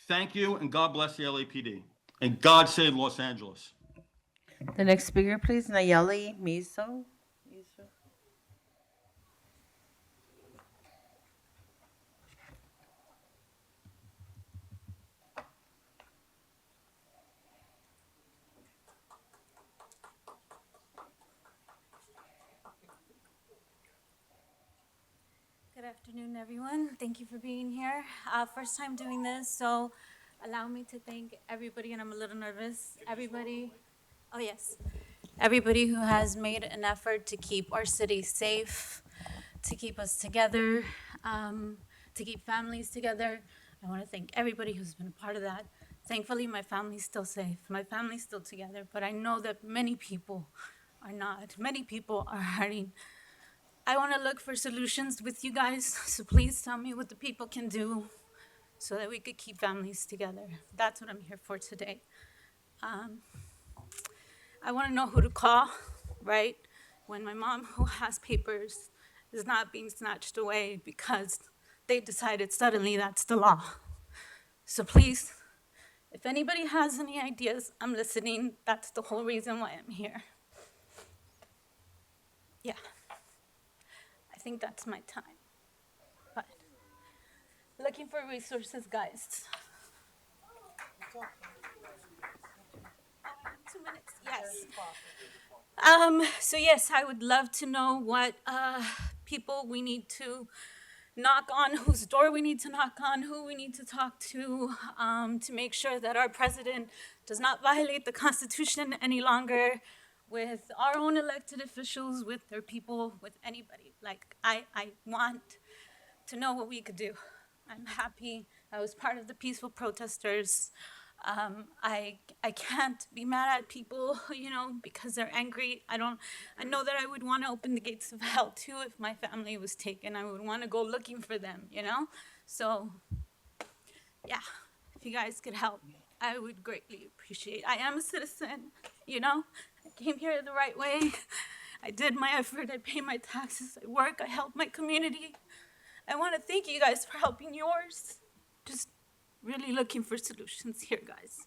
Thank you, and God bless the LAPD. And God save Los Angeles. The next speaker, please, Nayeli Miso. Good afternoon, everyone. Thank you for being here. First time doing this, so allow me to thank everybody, and I'm a little nervous. Everybody who has made an effort to keep our city safe, to keep us together, to keep families together. I want to thank everybody who's been a part of that. Thankfully, my family's still safe. My family's still together, but I know that many people are not. Many people are hurting. I want to look for solutions with you guys, so please tell me what the people can do so that we could keep families together. That's what I'm here for today. I want to know who to call, right? When my mom, who has papers, is not being snatched away because they decided suddenly that's the law. So please, if anybody has any ideas, I'm listening. That's the whole reason why I'm here. Yeah. I think that's my time. But looking for resources, guys. 2 minutes, yes. So yes, I would love to know what people we need to knock on, whose door we need to knock on, who we need to talk to make sure that our president does not violate the Constitution any longer with our own elected officials, with their people, with anybody. Like, I want to know what we could do. I'm happy I was part of the peaceful protesters. I can't be mad at people, because they're angry. I know that I would want to open the gates of hell too if my family was taken. I would want to go looking for them, So, yeah, if you guys could help, I would greatly appreciate it. I am a citizen, I came here the right way. I did my effort. I pay my taxes. I work. I help my community. I want to thank you guys for helping yours. Just really looking for solutions here, guys.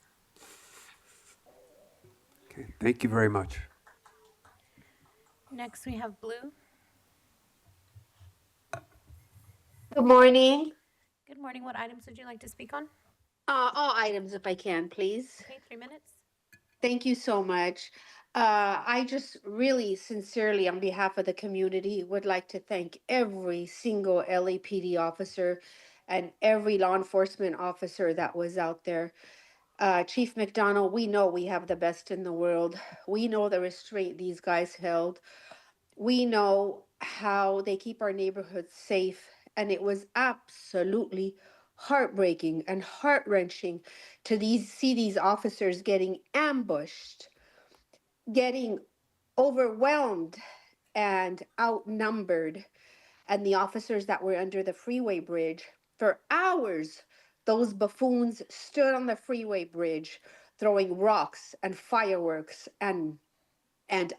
Okay, thank you very much. Next, we have Blue. Good morning. Good morning. What items would you like to speak on? All items, if I can, please. Okay, 3 minutes. Thank you so much. I just really sincerely, on behalf of the community, would like to thank every single LAPD officer and every law enforcement officer that was out there. Chief McDonald, we know we have the best in the world. We know the restraint these guys held. We know how they keep our neighborhoods safe. And it was absolutely heartbreaking and heart-wrenching to see these officers getting ambushed, getting overwhelmed and outnumbered. And the officers that were under the freeway bridge, for hours, those buffoons stood on the freeway bridge throwing rocks and fireworks and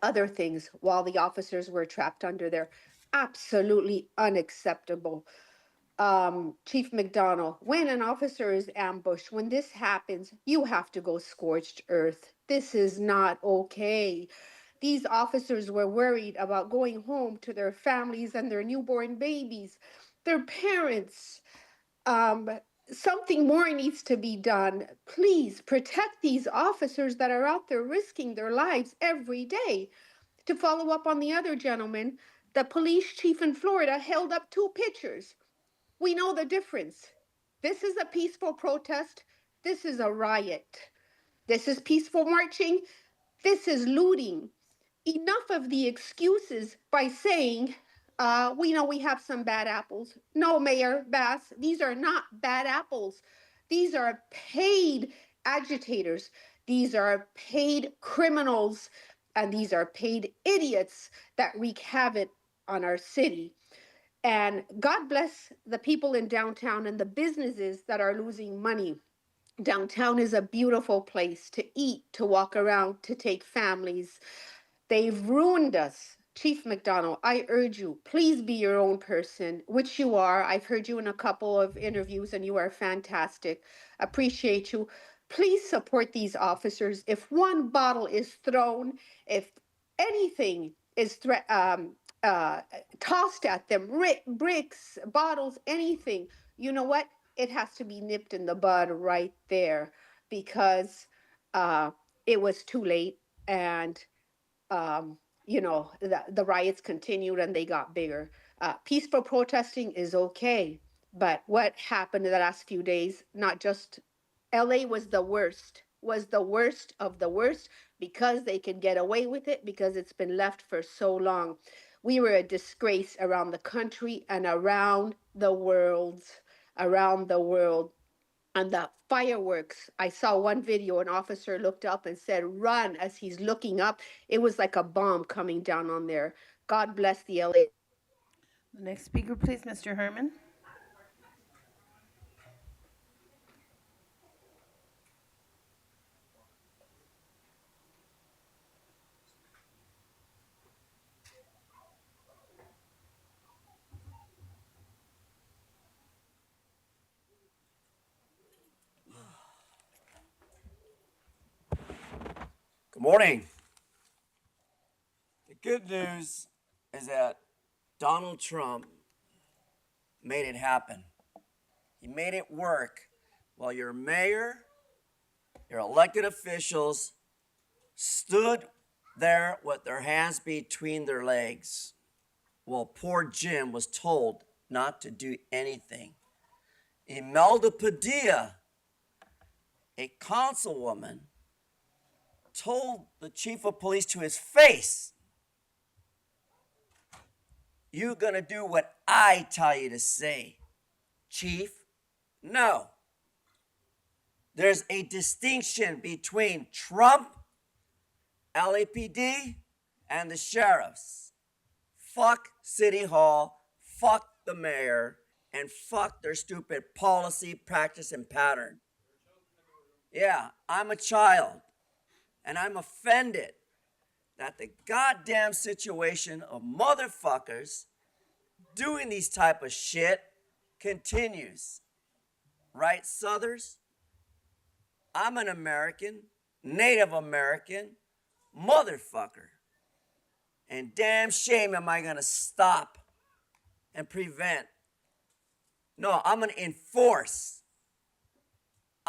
other things while the officers were trapped under there. Absolutely unacceptable. Chief McDonald, when an officer is ambushed, when this happens, you have to go scorched earth. This is not okay. These officers were worried about going home to their families and their newborn babies, their parents. Something more needs to be done. Please protect these officers that are out there risking their lives every day. To follow up on the other gentleman, the police chief in Florida held up 2 pictures. We know the difference. This is a peaceful protest. This is a riot. This is peaceful marching. This is looting. Enough of the excuses by saying, we know we have some bad apples. No, Mayor Bass, these are not bad apples. These are paid agitators. These are paid criminals and these are paid idiots that wreak havoc on our city. And God bless the people in downtown and the businesses that are losing money. Downtown is a beautiful place to eat, to walk around, to take families. They've ruined us. Chief McDonald, I urge you, please be your own person, which you are. I've heard you in a couple of interviews and you are fantastic. Appreciate you. Please support these officers. If one bottle is thrown, if anything is uh, tossed at them, bricks, bottles, anything, you know what? It has to be nipped in the bud right there because uh, it was too late. And um, the riots continued and they got bigger. Peaceful protesting is okay, but what happened in the last few days, not just LA was the worst of the worst because they can get away with it because it's been left for so long. We were a disgrace around the country and around the world. And the fireworks, I saw one video, an officer looked up and said, run, as he's looking up. It was like a bomb coming down on there. God bless the LA. The next speaker, please, Mr. Herman. Good morning. The good news is that Donald Trump made it happen. He made it work while your mayor, your elected officials stood there with their hands between their legs while poor Jim was told not to do anything. Imelda Padilla, a councilwoman, told the chief of police to his face, "You're gonna do what I tell you to say, chief." No. There's a distinction between Trump, LAPD, and the sheriffs. Fuck City Hall, fuck the mayor, and fuck their stupid policy, practice, and pattern. Yeah, I'm a child, and I'm offended that the goddamn situation of motherfuckers doing these type of shit continues. Right, Southers? I'm an American, Native American, motherfucker. And damn shame am I gonna stop and prevent. No, I'm gonna enforce.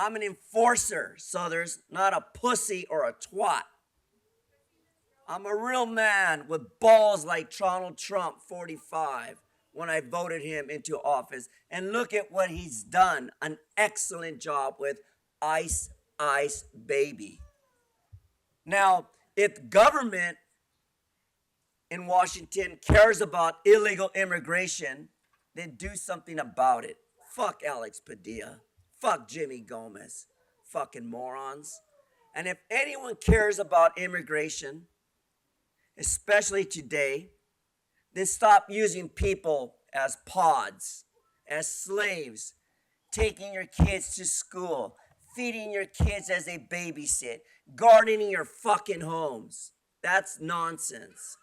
I'm an enforcer, Southers, not a pussy or a twat. I'm a real man with balls like Donald Trump, 45, when I voted him into office. And look at what he's done. An excellent job with Ice Ice Baby. Now, if government in Washington cares about illegal immigration, then do something about it. Fuck Alex Padilla. Fuck Jimmy Gomez. Fucking morons. And if anyone cares about immigration, especially today, then stop using people as pods, as slaves, taking your kids to school, feeding your kids as they babysit, gardening your fucking homes. That's nonsense.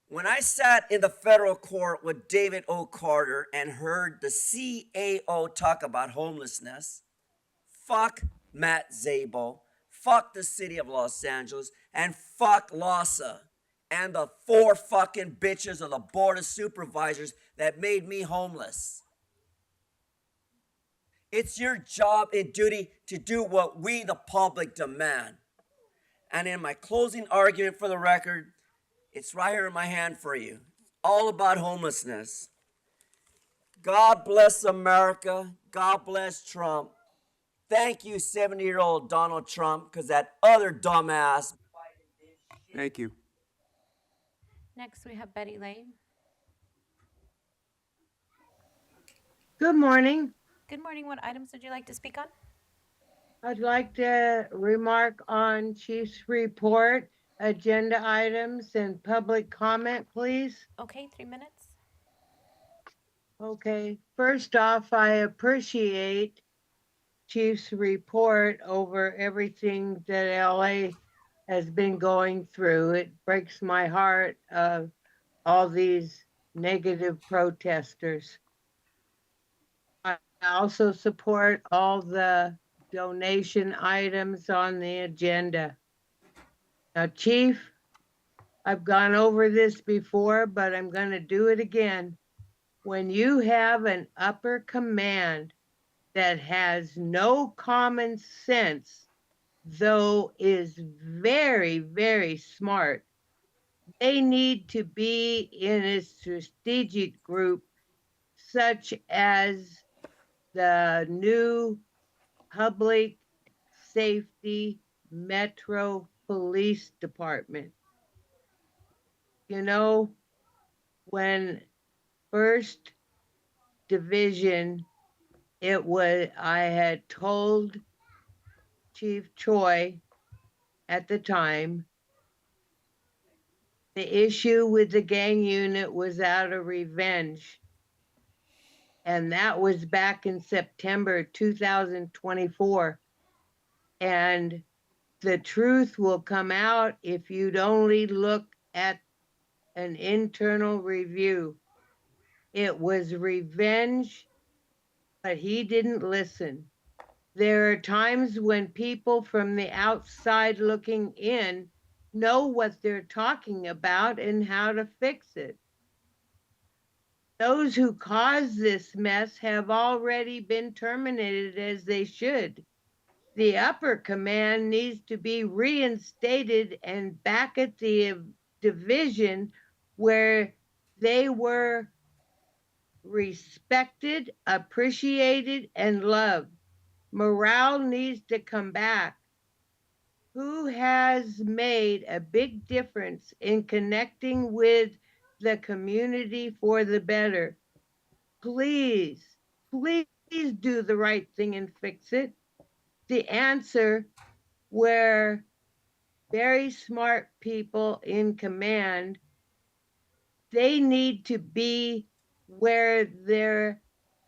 When I sat in the federal court with David O. Carter and heard the CAO talk about homelessness, fuck Matt Zabel, fuck the city of Los Angeles, and fuck LASA and the 4 fucking bitches of the board of supervisors that made me homeless. It's your job and duty to do what we, the public, demand. And in my closing argument, for the record, it's right here in my hand for you. All about homelessness. God bless America. God bless Trump. Thank you, 70-year-old Donald Trump, because that other dumbass. Thank you. Next, we have Betty Lane. Good morning. Good morning. What items would you like to speak on? I'd like to remark on Chief's report agenda items and public comment, please? Okay, 3 minutes. Okay, first off, I appreciate Chief's report over everything that LA has been going through. It breaks my heart of all these negative protesters. I also support all the donation items on the agenda. Now, Chief, I've gone over this before, but I'm going to do it again. When you have an upper command that has no common sense, though is very, very smart, they need to be in a strategic group such as the new Public Safety Metro Police Department. You know, when First Division, I had told Chief Choi at the time, the issue with the gang unit was out of revenge. And that was back in September 2024. And the truth will come out if you'd only look at an internal review. It was revenge, but he didn't listen. There are times when people from the outside looking in know what they're talking about and how to fix it. Those who caused this mess have already been terminated, as they should. The upper command needs to be reinstated and back at the division where they were respected, appreciated, and loved. Morale needs to come back. Who has made a big difference in connecting with the community for the better? Please, please do the right thing and fix it. The answer where very smart people in command, they need to be where they're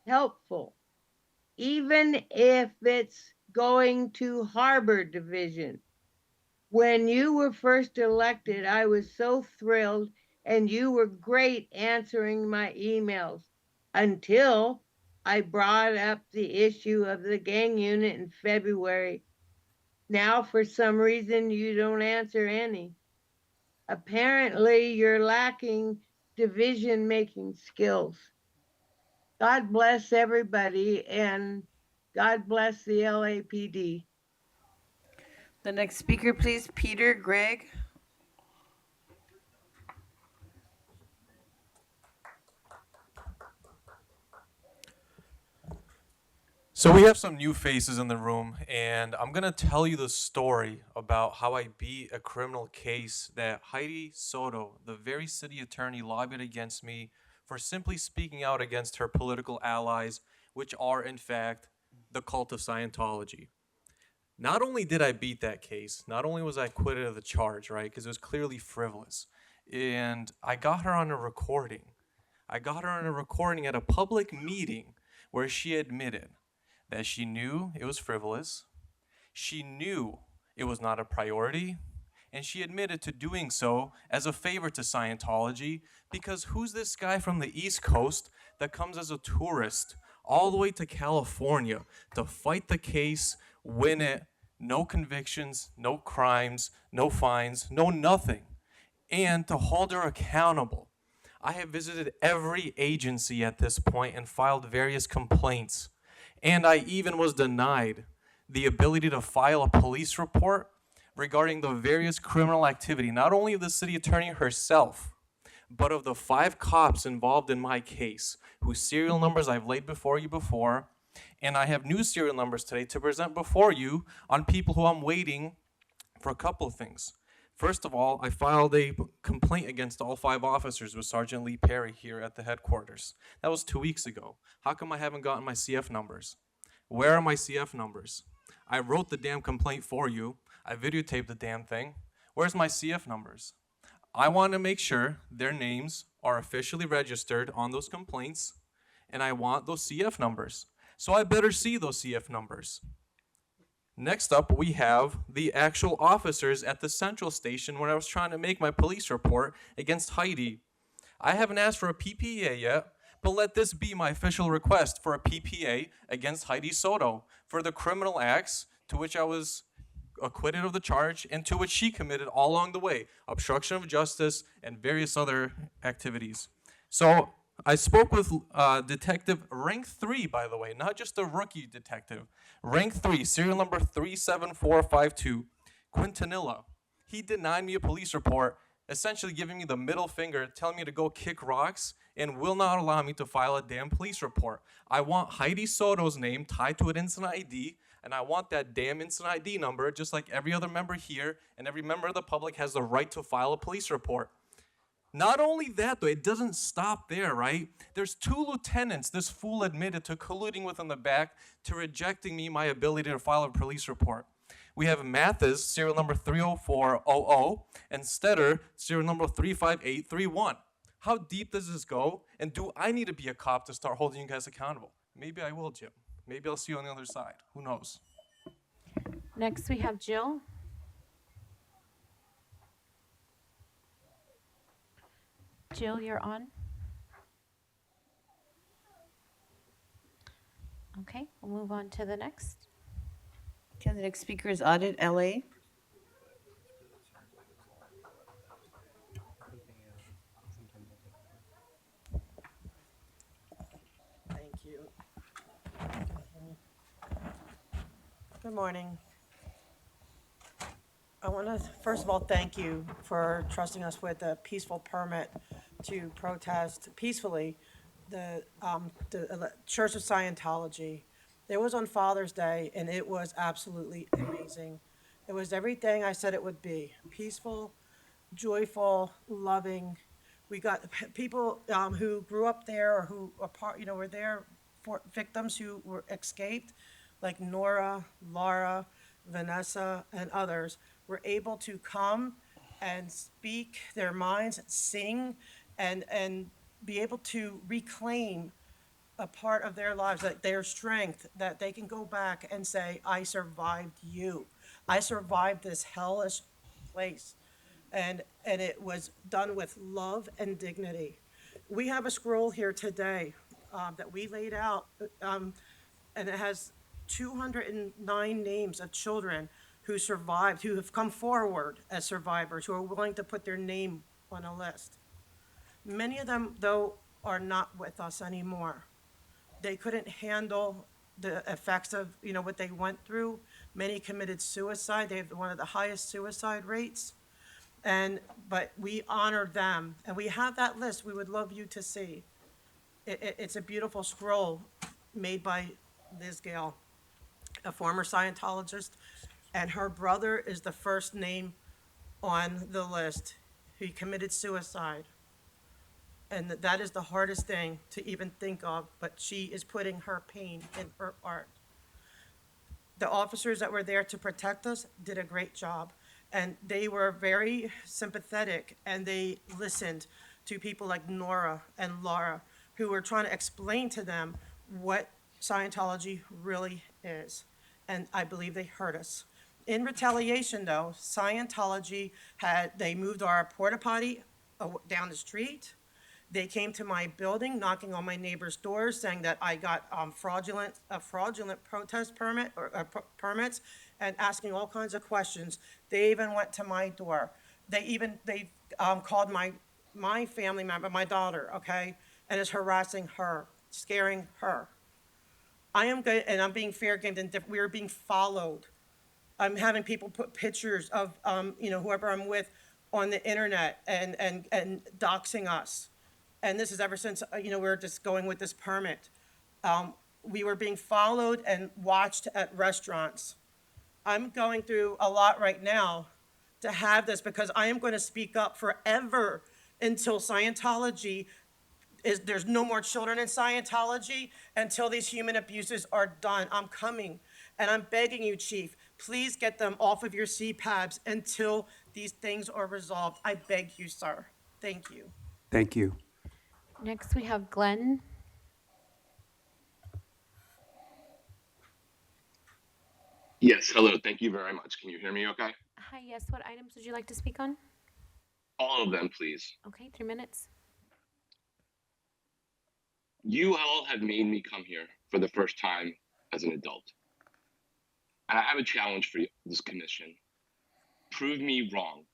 helpful, even if it's going to Harbor Division. When you were first elected, I was so thrilled, and you were great answering my emails until I brought up the issue of the gang unit in February. Now, for some reason, you don't answer any. Apparently, you're lacking division-making skills. God bless everybody, and God bless the LAPD. The next speaker, please, Peter Gregg. So we have some new faces in the room, and I'm going to tell you the story about how I beat a criminal case that Heidi Soto, the very city attorney, lobbied against me for simply speaking out against her political allies, which are, in fact, the cult of Scientology. Not only did I beat that case, not only was I acquitted of the charge, right, because it was clearly frivolous, and I got her on a recording. I got her on a recording at a public meeting where she admitted that she knew it was frivolous, she knew it was not a priority, and she admitted to doing so as a favor to Scientology, because who's this guy from the East Coast that comes as a tourist all the way to California to fight the case, win it, no convictions, no crimes, no fines, no nothing, and to hold her accountable? I have visited every agency at this point and filed various complaints. And I even was denied the ability to file a police report regarding the various criminal activity, not only of the city attorney herself, but of the 5 cops involved in my case, whose serial numbers I've laid before you before. And I have new serial numbers today to present before you on people who I'm waiting for a couple of things. First of all, I filed a complaint against all 5 officers with Sergeant Lee Perry here at the headquarters. That was 2 weeks ago. How come I haven't gotten my CF numbers? Where are my CF numbers? I wrote the damn complaint for you. I videotaped the damn thing. Where's my CF numbers? I want to make sure their names are officially registered on those complaints, and I want those CF numbers. So I better see those CF numbers. Next up, we have the actual officers at the central station where I was trying to make my police report against Heidi. I haven't asked for a PPA yet, but let this be my official request for a PPA against Heidi Soto for the criminal acts to which I was acquitted of the charge and to which she committed all along the way, obstruction of justice and various other activities. So I spoke with Detective Rank 3, by the way, not just a rookie detective. Rank 3, serial number 37452, Quintanilla. He denied me a police report, essentially giving me the middle finger, telling me to go kick rocks, and will not allow me to file a damn police report. I want Heidi Soto's name tied to an incident ID, and I want that damn incident ID number, just like every other member here and every member of the public has the right to file a police report. Not only that, though, it doesn't stop there, right? There's 2 lieutenants this fool admitted to colluding with in the back to rejecting me my ability to file a police report. We have Mathis, serial number 30400, and Stetter, serial number 35831. How deep does this go? And do I need to be a cop to start holding you guys accountable? Maybe I will, Jim. Maybe I'll see you on the other side. Who knows? Next, we have Jill. Jill, you're on. Okay, we'll move on to the next. Okay, the next speaker is Audit LA. Thank you. Good morning. I want to, first of all, thank you for trusting us with a peaceful permit to protest peacefully the Church of Scientology. It was on Father's Day, and it was absolutely amazing. It was everything I said it would be: peaceful, joyful, loving. We got people who grew up there or who are were there for victims who were escaped, like Nora, Laura, Vanessa, and others, were able to come and speak their minds, sing, and be able to reclaim a part of their lives, that their strength, that they can go back and say, I survived you. I survived this hellish place. And it was done with love and dignity. We have a scroll here today that we laid out, and it has 209 names of children who survived, who have come forward as survivors, who are willing to put their name on a list. Many of them, though, are not with us anymore. They couldn't handle the effects of what they went through. Many committed suicide. They have one of the highest suicide rates. But we honor them, and we have that list we would love you to see. It's a beautiful scroll made by Liz Gale, a former Scientologist, and her brother is the first name on the list. He committed suicide. And that is the hardest thing to even think of, but she is putting her pain in her art. The officers that were there to protect us did a great job, and they were very sympathetic, and they listened to people like Nora and Laura, who were trying to explain to them what Scientology really is. And I believe they heard us. In retaliation, though, Scientology they moved our porta potty down the street. They came to my building, knocking on my neighbor's doors, saying that I got fraudulent protest permits, and asking all kinds of questions. They even went to my door. They called my family member, my daughter, okay, and is harassing her, scaring her. I am good, and I'm being fair gamed, and we are being followed. I'm having people put pictures of whoever I'm with on the internet and doxing us. And this is ever since, we're just going with this permit. We were being followed and watched at restaurants. I'm going through a lot right now to have this, because I am going to speak up forever until Scientology there's no more children in Scientology, until these human abuses are done. I'm coming, and I'm begging you, Chief, please get them off of your CPABs until these things are resolved. I beg you, sir. Thank you. Thank you. Next, we have Glenn. Yes, hello. Thank you very much. Can you hear me okay? Hi, yes, what items would you like to speak on? All of them, please. Okay, 3 minutes. You all have made me come here for the first time as an adult. And I have a challenge for you, this commission. Prove me wrong.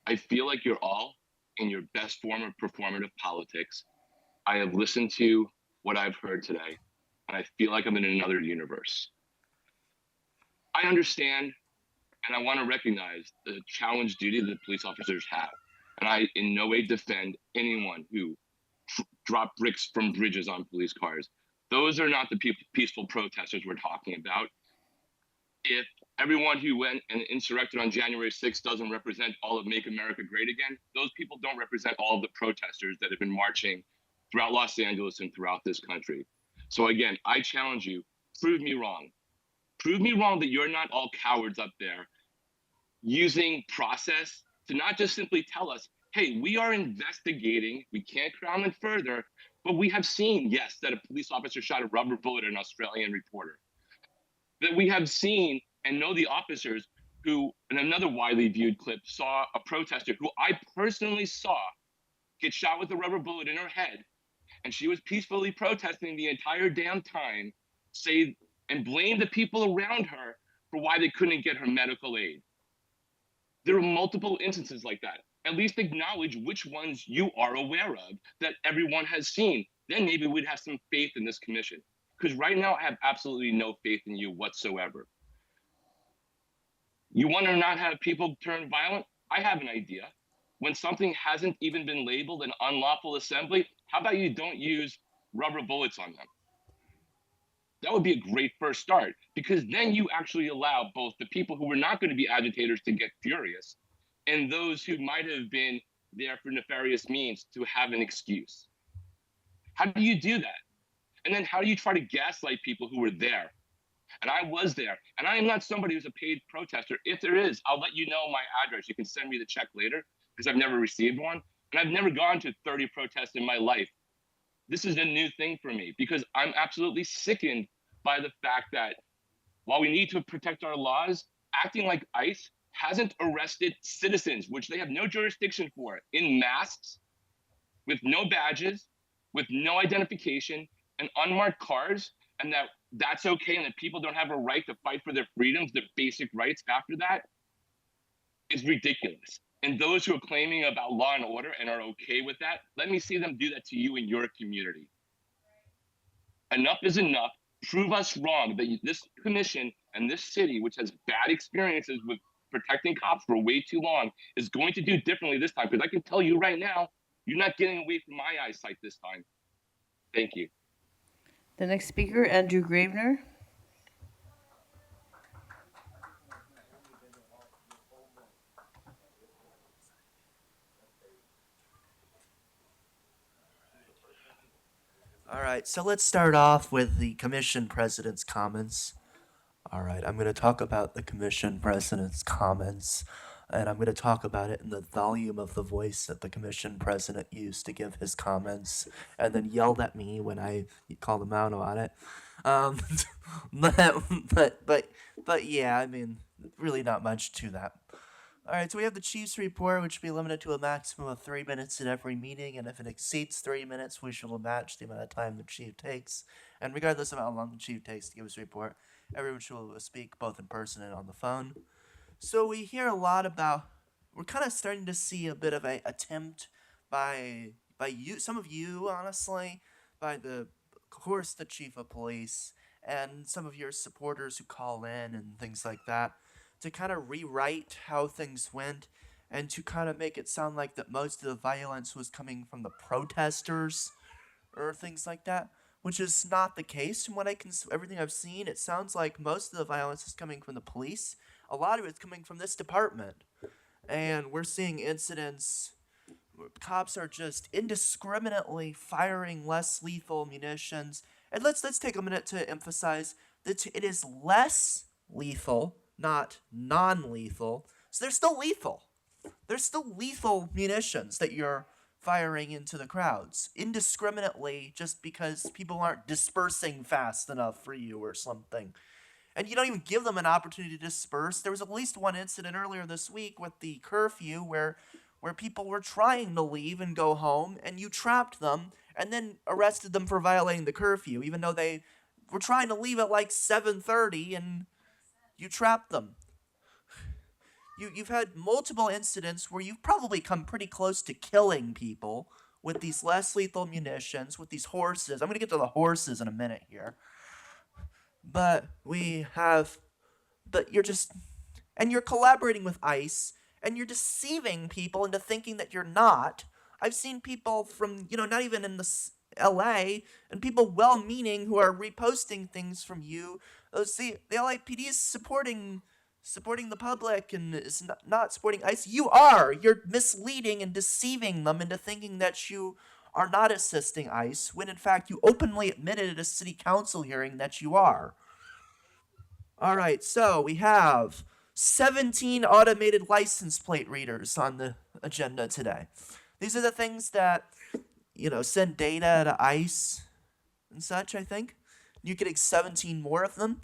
I feel like you're all in your best form of performative politics. I have listened to what I've heard today, and I feel like I'm in another universe. I understand and I want to recognize the challenge duty that police officers have. And I in no way defend anyone who drop bricks from bridges on police cars. Those are not the peaceful protesters we're talking about. If everyone who went and insurrected on January 6th doesn't represent all of Make America Great Again, those people don't represent all of the protesters that have been marching throughout Los Angeles and throughout this country. So again, I challenge you, prove me wrong. Prove me wrong that you're not all cowards up there using process to not just simply tell us, hey, we are investigating, we can't crown it further, but we have seen, yes, that a police officer shot a rubber bullet at an Australian reporter. That we have seen and know the officers who, in another widely viewed clip, saw a protester who I personally saw get shot with a rubber bullet in her head, and she was peacefully protesting the entire damn time, say, and blame the people around her for why they couldn't get her medical aid. There are multiple instances like that. At least acknowledge which ones you are aware of that everyone has seen. Then maybe we'd have some faith in this commission. Because right now I have absolutely no faith in you whatsoever. You want to not have people turn violent? I have an idea. When something hasn't even been labeled an unlawful assembly, how about you don't use rubber bullets on them? That would be a great first start, because then you actually allow both the people who were not going to be agitators to get furious and those who might have been there for nefarious means to have an excuse. How do you do that? And then how do you try to gaslight people who were there? And I was there, and I am not somebody who's a paid protester. If there is, I'll let you know my address. You can send me the check later, because I've never received one. And I've never gone to 30 protests in my life. This is a new thing for me, because I'm absolutely sickened by the fact that while we need to protect our laws, acting like ICE hasn't arrested citizens, which they have no jurisdiction for, in masks, with no badges, with no identification, and unmarked cars, and that's okay, and that people don't have a right to fight for their freedoms, their basic rights after that, is ridiculous. And those who are claiming about law and order and are okay with that, let me see them do that to you in your community. Enough is enough. Prove us wrong that this commission and this city, which has bad experiences with protecting cops for way too long, is going to do differently this time. Because I can tell you right now, you're not getting away from my eyesight this time. Thank you. The next speaker, Andrew Gravener. All right, so let's start off with the commission president's comments. All right, I'm going to talk about the commission president's comments, and I'm going to talk about it in the volume of the voice that the commission president used to give his comments, and then yelled at me when I called him out on it. But yeah, I mean, really not much to that. All right, so we have the chief's report, which will be limited to a maximum of 3 minutes at every meeting, and if it exceeds 3 minutes, we shall match the amount of time the chief takes. And regardless of how long the chief takes to give his report, everyone shall speak both in person and on the phone. So we hear a lot about, we're kind of starting to see a bit of a attempt by you, some of you, honestly, by of course, the chief of police, and some of your supporters who call in and things like that, to kind of rewrite how things went and to kind of make it sound like that most of the violence was coming from the protesters or things like that, which is not the case. From what everything I've seen, it sounds like most of the violence is coming from the police. A lot of it's coming from this department. And we're seeing incidents where cops are just indiscriminately firing less lethal munitions. And let's take a minute to emphasize that it is less lethal, not non-lethal. So they're still lethal. They're still lethal munitions that you're firing into the crowds indiscriminately just because people aren't dispersing fast enough for you or something. And you don't even give them an opportunity to disperse. There was at least one incident earlier this week with the curfew where people were trying to leave and go home, and you trapped them and then arrested them for violating the curfew, even though they were trying to leave at like 7:30, and you trapped them. You've had multiple incidents where you've probably come pretty close to killing people with these less lethal munitions, with these horses. I'm going to get to the horses in a minute here. But you're collaborating with ICE, and you're deceiving people into thinking that you're not. I've seen people from, not even in LA, and people well-meaning who are reposting things from you. See, the LAPD is supporting the public and is not supporting ICE. You're misleading and deceiving them into thinking that you are not assisting ICE, when in fact you openly admitted at a city council hearing that you are. All right, so we have 17 automated license plate readers on the agenda today. These are the things that, send data to ICE and such, I think. You're getting 17 more of them.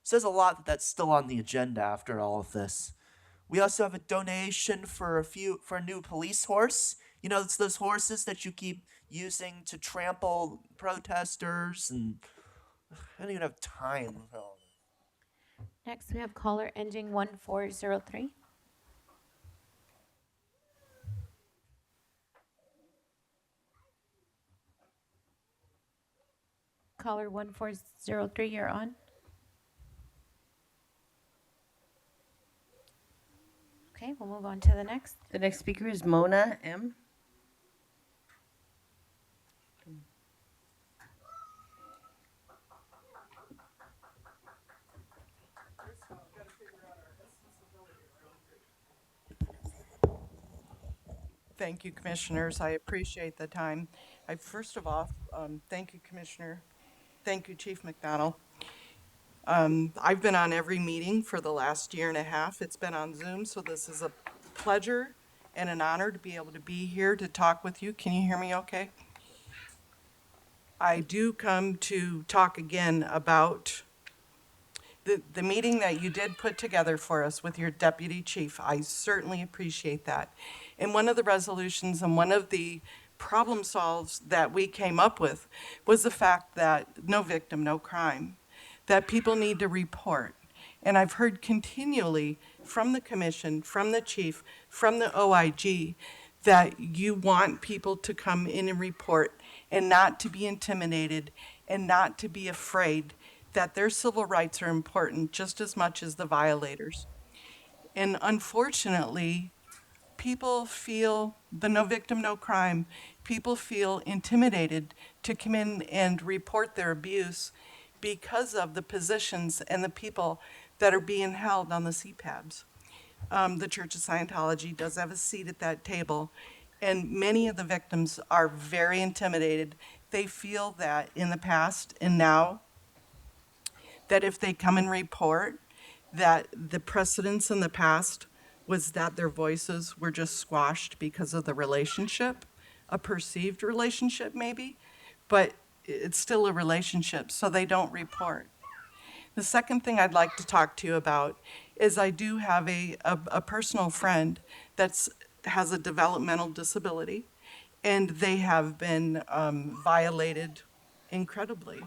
Says a lot that's still on the agenda after all of this. We also have a donation for a new police horse. It's those horses that you keep using to trample protesters, and I don't even have time. Next, we have caller ending 1403. Caller 1403, you're on. Okay, we'll move on to the next. The next speaker is Mona M. Thank you, commissioners. I appreciate the time. First of all, thank you, Commissioner. Thank you, Chief McDonald. I've been on every meeting for the last year and a half. It's been on Zoom, so this is a pleasure and an honor to be able to be here to talk with you. Can you hear me okay? I do come to talk again about the meeting that you did put together for us with your deputy chief. I certainly appreciate that. And one of the resolutions and one of the problem solves that we came up with was the fact that no victim, no crime, that people need to report. And I've heard continually from the commission, from the chief, from the OIG, that you want people to come in and report and not to be intimidated and not to be afraid, that their civil rights are important just as much as the violators. And unfortunately, people feel the no victim, no crime. People feel intimidated to come in and report their abuse because of the positions and the people that are being held on the CPABs. The Church of Scientology does have a seat at that table, and many of the victims are very intimidated. They feel that in the past and now, that if they come and report, that the precedence in the past was that their voices were just squashed because of the relationship, a perceived relationship maybe, but it's still a relationship, so they don't report. The second thing I'd like to talk to you about is I do have a personal friend that has a developmental disability, and they have been violated incredibly.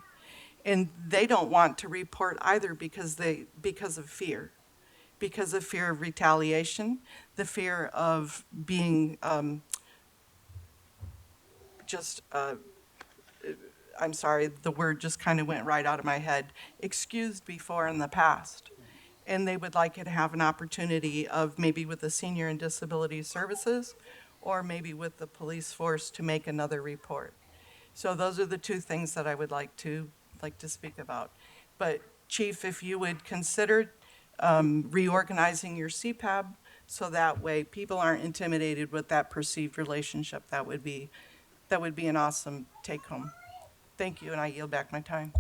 And they don't want to report either because of fear of retaliation, the fear of being I'm sorry, the word just kind of went right out of my head, excused before in the past. And they would like to have an opportunity of maybe with the Senior and Disability Services or maybe with the police force to make another report. So those are the two things that I would like to speak about. But Chief, if you would consider reorganizing your CPAB so that way people aren't intimidated with that perceived relationship, that would be an awesome take home. Thank you, and I yield back my time.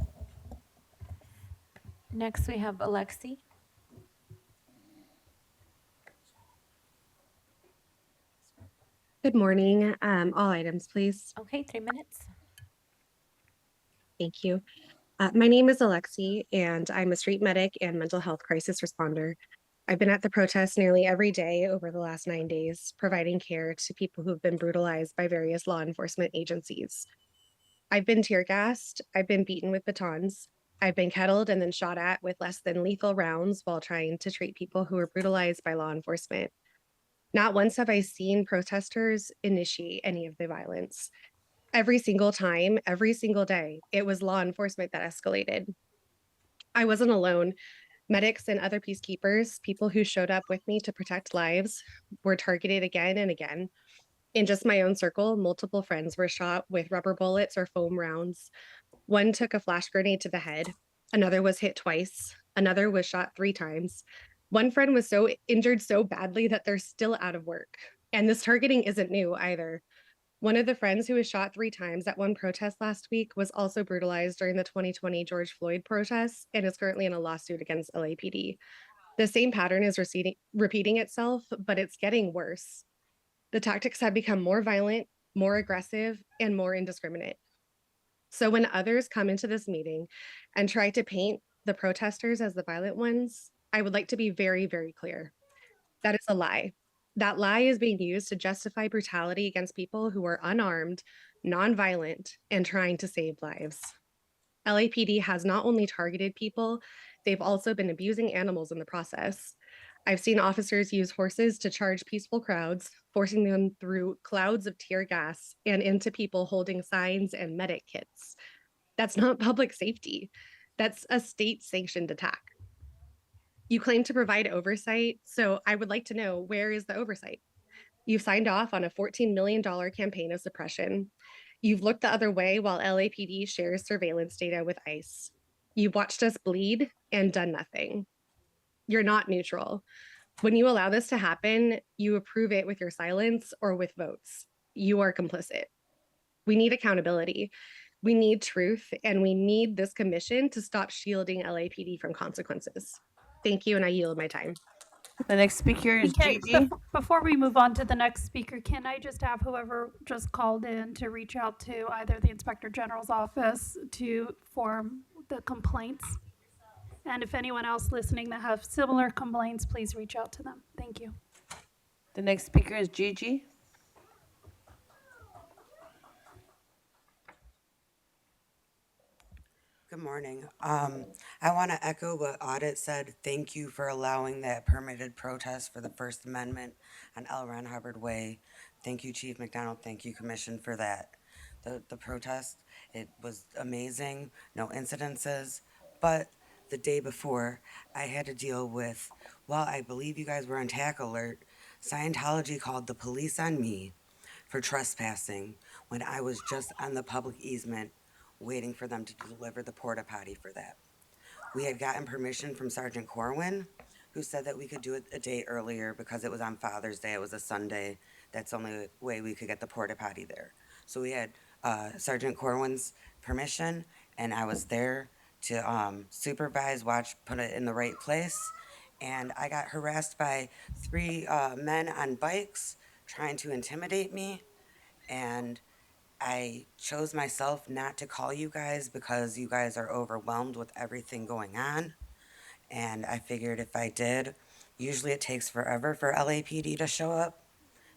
Next, we have Alexi. Good morning. All items, please. Okay, 3 minutes. Thank you. My name is Alexi, and I'm a street medic and mental health crisis responder. I've been at the protest nearly every day over the last 9 days, providing care to people who've been brutalized by various law enforcement agencies. I've been tear gassed, I've been beaten with batons, I've been kettled and then shot at with less than lethal rounds while trying to treat people who were brutalized by law enforcement. Not once have I seen protesters initiate any of the violence. Every single time, every single day, it was law enforcement that escalated. I wasn't alone. Medics and other peacekeepers, people who showed up with me to protect lives, were targeted again and again. In just my own circle, multiple friends were shot with rubber bullets or foam rounds. One took a flash grenade to the head. Another was hit twice. Another was shot 3 times. One friend was so injured so badly that they're still out of work. And this targeting isn't new either. One of the friends who was shot 3 times at one protest last week was also brutalized during the 2020 George Floyd protests and is currently in a lawsuit against LAPD. The same pattern is repeating itself, but it's getting worse. The tactics have become more violent, more aggressive, and more indiscriminate. So when others come into this meeting and try to paint the protesters as the violent ones, I would like to be very, very clear. That is a lie. That lie is being used to justify brutality against people who are unarmed, nonviolent, and trying to save lives. LAPD has not only targeted people, they've also been abusing animals in the process. I've seen officers use horses to charge peaceful crowds, forcing them through clouds of tear gas and into people holding signs and medic kits. That's not public safety. That's a state sanctioned attack. You claim to provide oversight, so I would like to know, where is the oversight? You've signed off on a $14 million campaign of suppression. You've looked the other way while LAPD shares surveillance data with ICE. You've watched us bleed and done nothing. You're not neutral. When you allow this to happen, you approve it with your silence or with votes. You are complicit. We need accountability. We need truth, and we need this commission to stop shielding LAPD from consequences. Thank you, and I yield my time. The next speaker is Okay, Gigi. before we move on to the next speaker, can I just have whoever just called in to reach out to either the Inspector General's office to form the complaints? And if anyone else listening that have similar complaints, please reach out to them. Thank you. The next speaker is Gigi. Good morning. I want to echo what Audit said. Thank you for allowing that permitted protest for the First Amendment on L. Ron Hubbard Way. Thank you, Chief McDonald. Thank you, Commission, for that. The protest, it was amazing. No incidences. But the day before, I had to deal with, well, I believe you guys were on TAC alert. Scientology called the police on me for trespassing when I was just on the public easement waiting for them to deliver the porta potty for that. We had gotten permission from Sergeant Corwin, who said that we could do it a day earlier because it was on Father's Day. It was a Sunday. That's the only way we could get the porta potty there. So we had Sergeant Corwin's permission, and I was there to supervise, watch, put it in the right place. And I got harassed by 3 men on bikes trying to intimidate me. And I chose myself not to call you guys because you guys are overwhelmed with everything going on. And I figured if I did, usually it takes forever for LAPD to show up.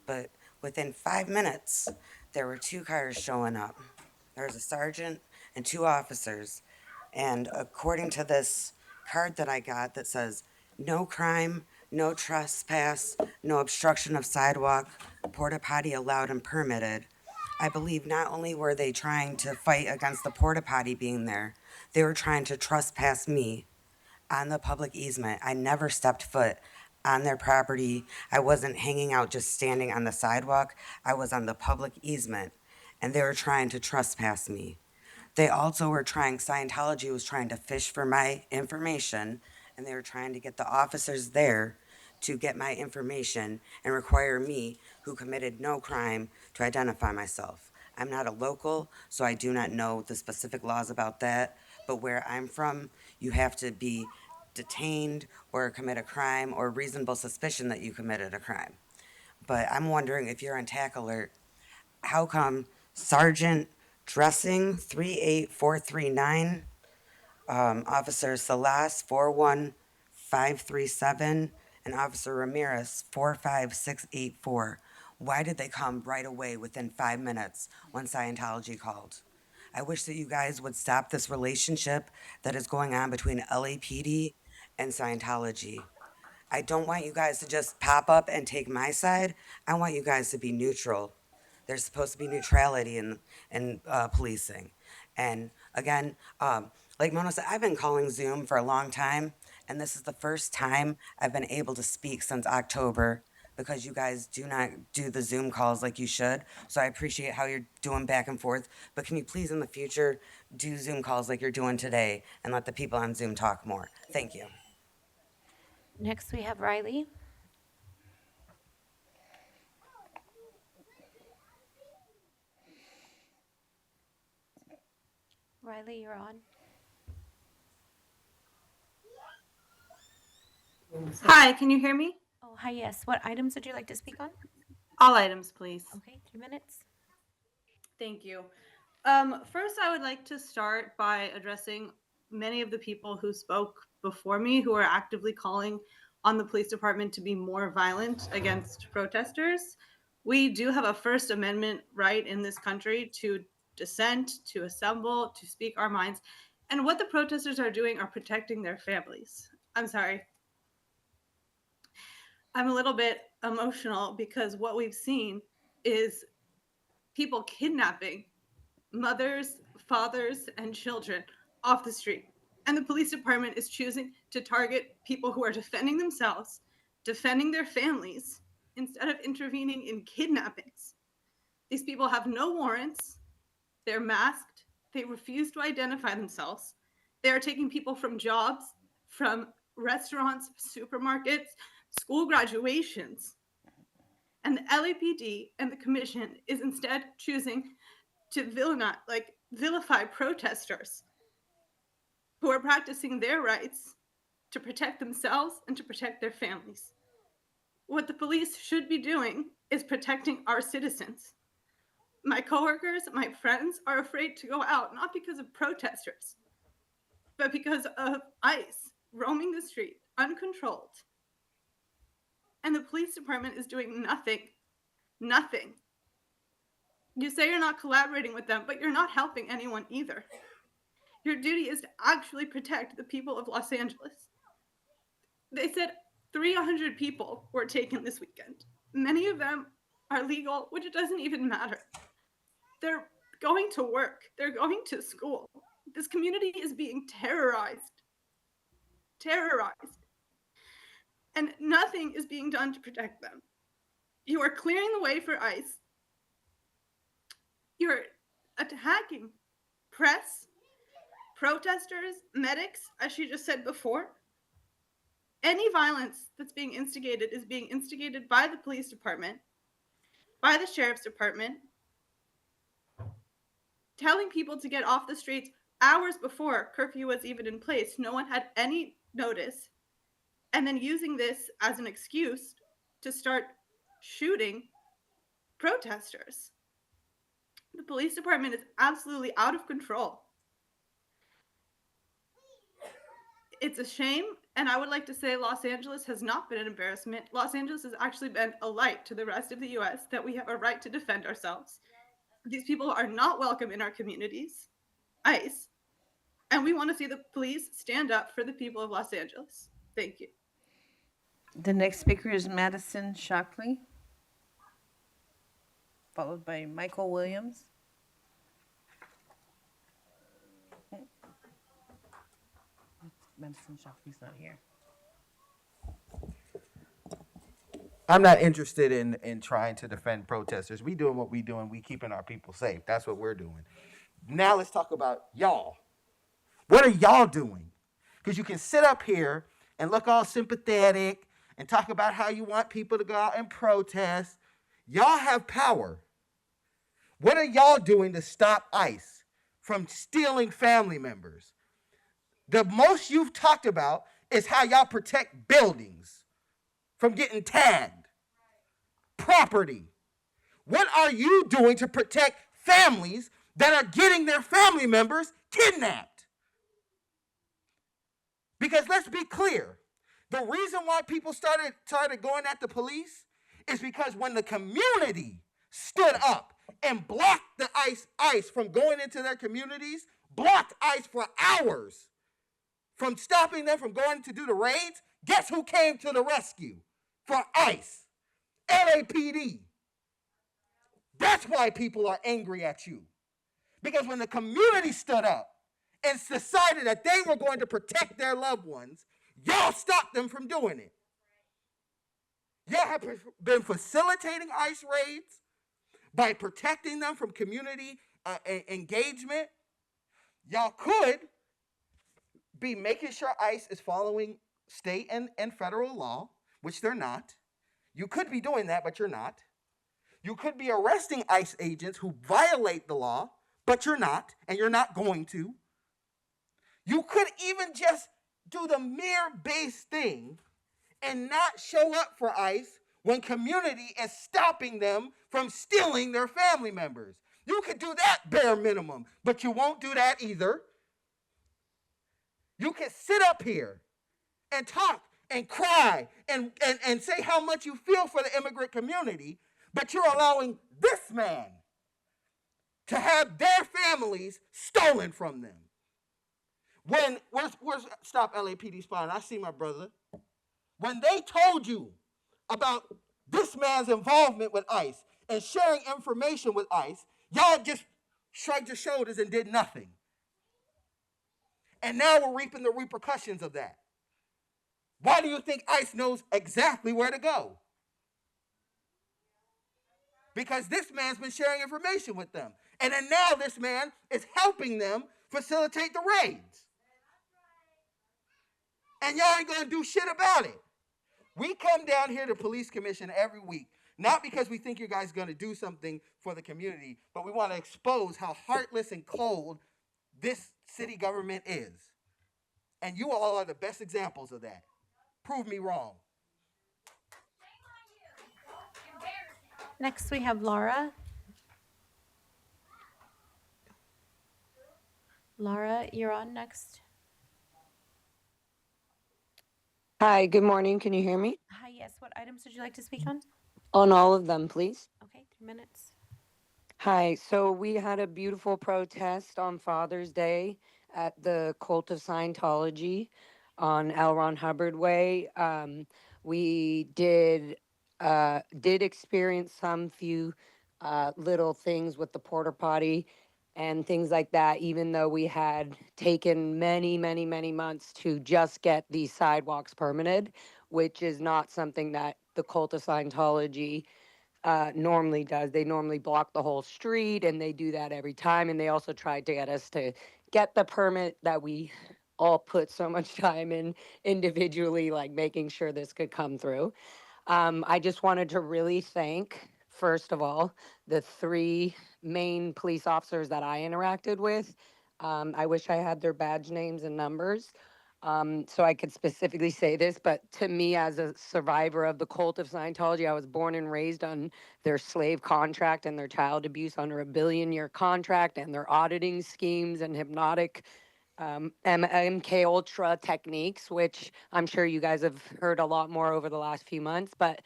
But within 5 minutes, there were 2 cars showing up. There was a sergeant and 2 officers. And according to this card that I got that says, no crime, no trespass, no obstruction of sidewalk, porta potty allowed and permitted, I believe not only were they trying to fight against the porta potty being there, they were trying to trespass me on the public easement. I never stepped foot on their property. I wasn't hanging out just standing on the sidewalk. I was on the public easement, and they were trying to trespass me. They also were trying, Scientology was trying to fish for my information, and they were trying to get the officers there to get my information and require me, who committed no crime, to identify myself. I'm not a local, so I do not know the specific laws about that, but where I'm from, you have to be detained or commit a crime or reasonable suspicion that you committed a crime. but I'm wondering if you're on TAC alert. How come Sergeant Dressing 38439, Officer Salas 41537, and Officer Ramirez 45684? Why did they come right away within 5 minutes when Scientology called? I wish that you guys would stop this relationship that is going on between LAPD and Scientology. I don't want you guys to just pop up and take my side. I want you guys to be neutral. There's supposed to be neutrality in policing. And again, like Mona said, I've been calling Zoom for a long time, and this is the first time I've been able to speak since October because you guys do not do the Zoom calls like you should. So I appreciate how you're doing back and forth, but can you please in the future do Zoom calls like you're doing today and let the people on Zoom talk more? Thank you. Next, we have Riley. Riley, you're on. Hi, can you hear me? Oh, hi, yes. What items would you like to speak on? All items, please. Okay, 3 minutes. Thank you. First, I would like to start by addressing many of the people who spoke before me who are actively calling on the police department to be more violent against protesters. We do have a First Amendment right in this country to dissent, to assemble, to speak our minds. And what the protesters are doing are protecting their families. I'm sorry. I'm a little bit emotional because what we've seen is people kidnapping mothers, fathers, and children off the street. And the police department is choosing to target people who are defending themselves, defending their families, instead of intervening in kidnappings. These people have no warrants, they're masked, they refuse to identify themselves. They are taking people from jobs, from restaurants, supermarkets, school graduations. And the LAPD and the commission is instead choosing to vilify protesters who are practicing their rights to protect themselves and to protect their families. What the police should be doing is protecting our citizens. My coworkers, my friends are afraid to go out, not because of protesters, but because of ICE roaming the street uncontrolled. And the police department is doing nothing. Nothing. You say you're not collaborating with them, but you're not helping anyone either. Your duty is to actually protect the people of Los Angeles. They said 300 people were taken this weekend. Many of them are legal, which doesn't even matter. They're going to work. They're going to school. This community is being terrorized. Terrorized. And nothing is being done to protect them. You are clearing the way for ICE. You're attacking press, protesters, medics, as she just said before. Any violence that's being instigated is being instigated by the police department, by the sheriff's department, telling people to get off the streets hours before curfew was even in place. No one had any notice. And then using this as an excuse to start shooting protesters. The police department is absolutely out of control. It's a shame, and I would like to say Los Angeles has not been an embarrassment. Los Angeles has actually been a light to the rest of the US that we have a right to defend ourselves. These people are not welcome in our communities, ICE, and we want to see the police stand up for the people of Los Angeles. Thank you. The next speaker is Madison Shockley, followed by Michael Williams. Madison Shockley's not here. I'm not interested in trying to defend protesters. We doing what we doing. We keeping our people safe. That's what we're doing. Now let's talk about y'all. What are y'all doing? Because you can sit up here and look all sympathetic and talk about how you want people to go out and protest. Y'all have power. What are y'all doing to stop ICE from stealing family members? The most you've talked about is how y'all protect buildings from getting tagged. property? What are you doing to protect families that are getting their family members kidnapped? Because let's be clear, the reason why people started going at the police is because when the community stood up and blocked the ICE from going into their communities, blocked ICE for hours from stopping them from going to do the raids, guess who came to the rescue for ICE? LAPD. That's why people are angry at you. Because when the community stood up and decided that they were going to protect their loved ones, y'all stopped them from doing it. Y'all have been facilitating ICE raids by protecting them from community engagement. Y'all could be making sure ICE is following state and federal law, which they're not. You could be doing that, but you're not. You could be arresting ICE agents who violate the law, but you're not, and you're not going to. You could even just do the mere base thing and not show up for ICE when community is stopping them from stealing their family members. You could do that bare minimum, but you won't do that either. You can sit up here and talk and cry and say how much you feel for the immigrant community, but you're allowing this man to have their families stolen from them. Where's Stop LAPD Spot? I see my brother. When they told you about this man's involvement with ICE and sharing information with ICE, y'all just shrugged your shoulders and did nothing. And now we're reaping the repercussions of that. Why do you think ICE knows exactly where to go? Because this man's been sharing information with them. And then now this man is helping them facilitate the raids. And y'all ain't gonna do shit about it. We come down here to police commission every week, not because we think you guys are gonna do something for the community, but we wanna expose how heartless and cold this city government is. And you all are the best examples of that. Prove me wrong. Next, we have Laura. Laura, you're on next. Hi, good morning. Can you hear me? Hi, yes. What items would you like to speak on? On all of them, please. Okay, 3 minutes. Hi, so we had a beautiful protest on Father's Day at the Cult of Scientology on L. Ron Hubbard Way. We did experience some few little things with the porta potty and things like that, even though we had taken many, many, many months to just get these sidewalks permitted, which is not something that the Cult of Scientology normally does. They normally block the whole street, and they do that every time. And they also tried to get us to get the permit that we all put so much time in individually, like making sure this could come through. I just wanted to really thank, first of all, the 3 main police officers that I interacted with. I wish I had their badge names and numbers. So I could specifically say this, but to me, as a survivor of the cult of Scientology, I was born and raised on their slave contract and their child abuse under a billion-year contract and their auditing schemes and hypnotic MK Ultra techniques, which I'm sure you guys have heard a lot more over the last few months, but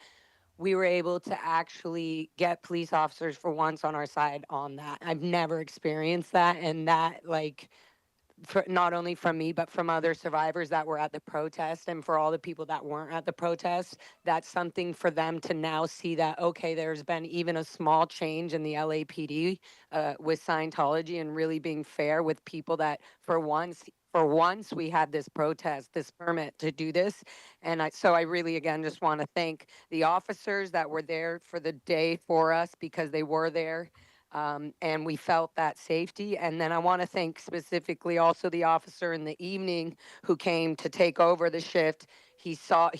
we were able to actually get police officers for once on our side on that. I've never experienced that, and that, like, not only from me, but from other survivors that were at the protest, and for all the people that weren't at the protest, that's something for them to now see that, okay, there's been even a small change in the LAPD with Scientology and really being fair with people that for once we had this protest, this permit to do this. And so I really, again, just want to thank the officers that were there for the day for us, because they were there. And we felt that safety. And then I want to thank specifically also the officer in the evening who came to take over the shift. He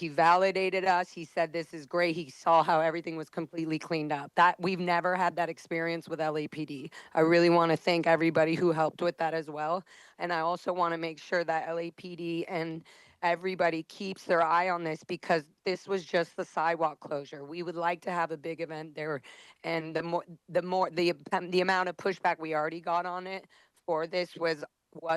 validated us. He said, this is great. He saw how everything was completely cleaned up. That we've never had that experience with LAPD. I really want to thank everybody who helped with that as well. And I also want to make sure that LAPD and everybody keeps their eye on this, because this was just the sidewalk closure. We would like to have a big event there, and the amount of pushback we already got on it for this was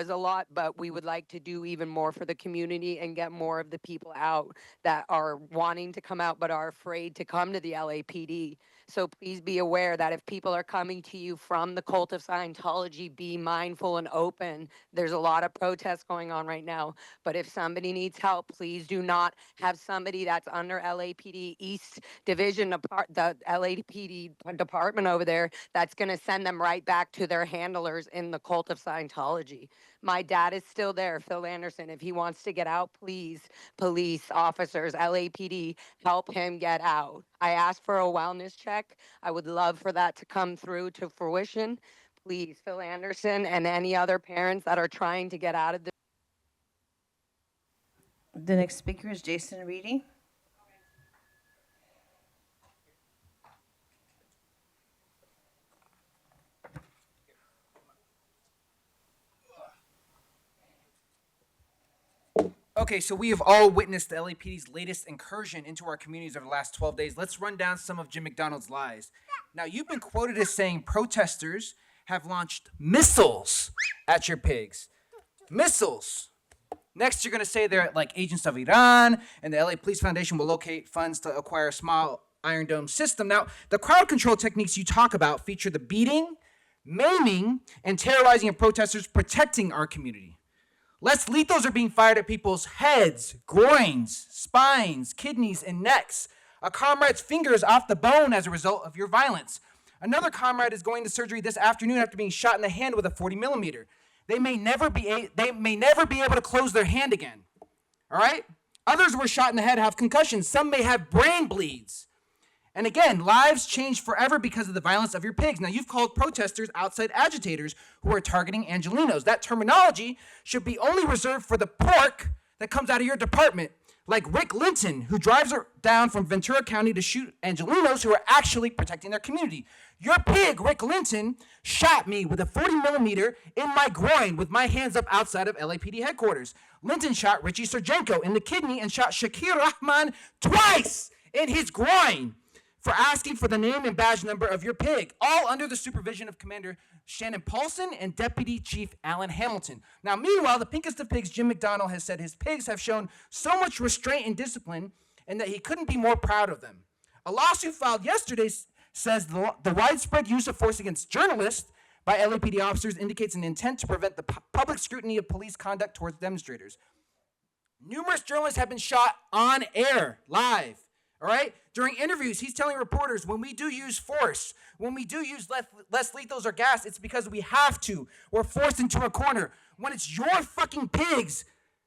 a lot, but we would like to do even more for the community and get more of the people out that are wanting to come out but are afraid to come to the LAPD. So please be aware that if people are coming to you from the cult of Scientology, be mindful and open. There's a lot of protests going on right now, but if somebody needs help, please do not have somebody that's under LAPD East Division, the LAPD department over there, that's going to send them right back to their handlers in the cult of Scientology. My dad is still there, Phil Anderson. If he wants to get out, please, police officers, LAPD, help him get out. I asked for a wellness check. I would love for that to come through to fruition. Please, Phil Anderson and any other parents that are trying to get out of this. The next speaker is Jason Reedy. Okay, so we have all witnessed the LAPD's latest incursion into our communities over the last 12 days. Let's run down some of Jim McDonald's lies. Now, you've been quoted as saying protesters have launched missiles at your pigs. Missiles. Next, you're going to say they're like agents of Iran, and the LA Police Foundation will locate funds to acquire a small Iron Dome system. Now, the crowd control techniques you talk about feature the beating, maiming, and terrorizing of protesters protecting our community. Less lethals are being fired at people's heads, groins, spines, kidneys, and necks. A comrade's finger is off the bone as a result of your violence. Another comrade is going to surgery this afternoon after being shot in the hand with a 40 millimeter. They may never be able to close their hand again. All right? Others were shot in the head, have concussions. Some may have brain bleeds. And again, lives change forever because of the violence of your pigs. Now, you've called protesters outside agitators who are targeting Angelinos. That terminology should be only reserved for the pork that comes out of your department, like Rick Linton, who drives down from Ventura County to shoot Angelinos who are actually protecting their community. Your pig, Rick Linton, shot me with a 40 millimeter in my groin with my hands up outside of LAPD headquarters. Linton shot Richie Sergenko in the kidney and shot Shakir Rahman twice in his groin for asking for the name and badge number of your pig, all under the supervision of Commander Shannon Paulson and Deputy Chief Alan Hamilton. Now, meanwhile, the pinkest of pigs, Jim McDonald, has said his pigs have shown so much restraint and discipline and that he couldn't be more proud of them. A lawsuit filed yesterday says the widespread use of force against journalists by LAPD officers indicates an intent to prevent the public scrutiny of police conduct towards demonstrators. Numerous journalists have been shot on air, live. All right? During interviews, he's telling reporters, when we do use force, when we do use less lethals or gas, it's because we have to. We're forced into a corner. When it's your fucking pigs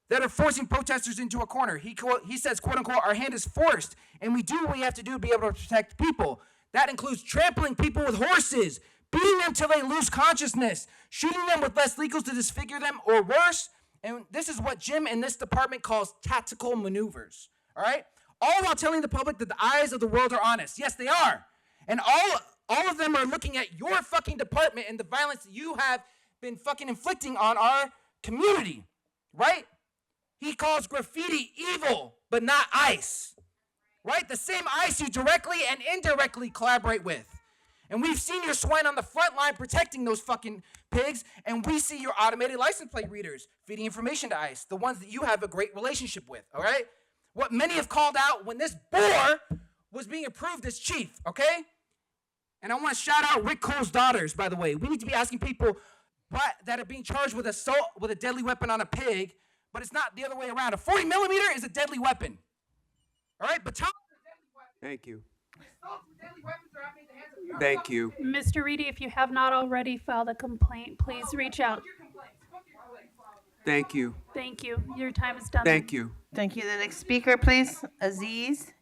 that are forcing protesters into a corner, he says, quote unquote, our hand is forced, and we do what we have to do to be able to protect people. That includes trampling people with horses, beating them till they lose consciousness, shooting them with less lethals to disfigure them, or worse. And this is what Jim and this department calls tactical maneuvers. All right? All while telling the public that the eyes of the world are on us. Yes, they are. And all of them are looking at your fucking department and the violence that you have been fucking inflicting on our community, right? He calls graffiti evil, but not ICE, right? The same ICE you directly and indirectly collaborate with. And we've seen your swine on the front line protecting those fucking pigs, and we see your automated license plate readers feeding information to ICE, the ones that you have a great relationship with, all right? What many have called out when this boar was being approved as chief, okay? And I want to shout out Rick Cole's daughters, by the way. We need to be asking people that are being charged with assault with a deadly weapon on a pig, but it's not the other way around. A 40 millimeter is a deadly weapon, all right? But Thank you. Thank you. Mr. Reedy, if you have not already filed a complaint, please reach out. Thank you. Thank you. Your time is done. Thank you. Thank you. The next speaker, please, Aziz.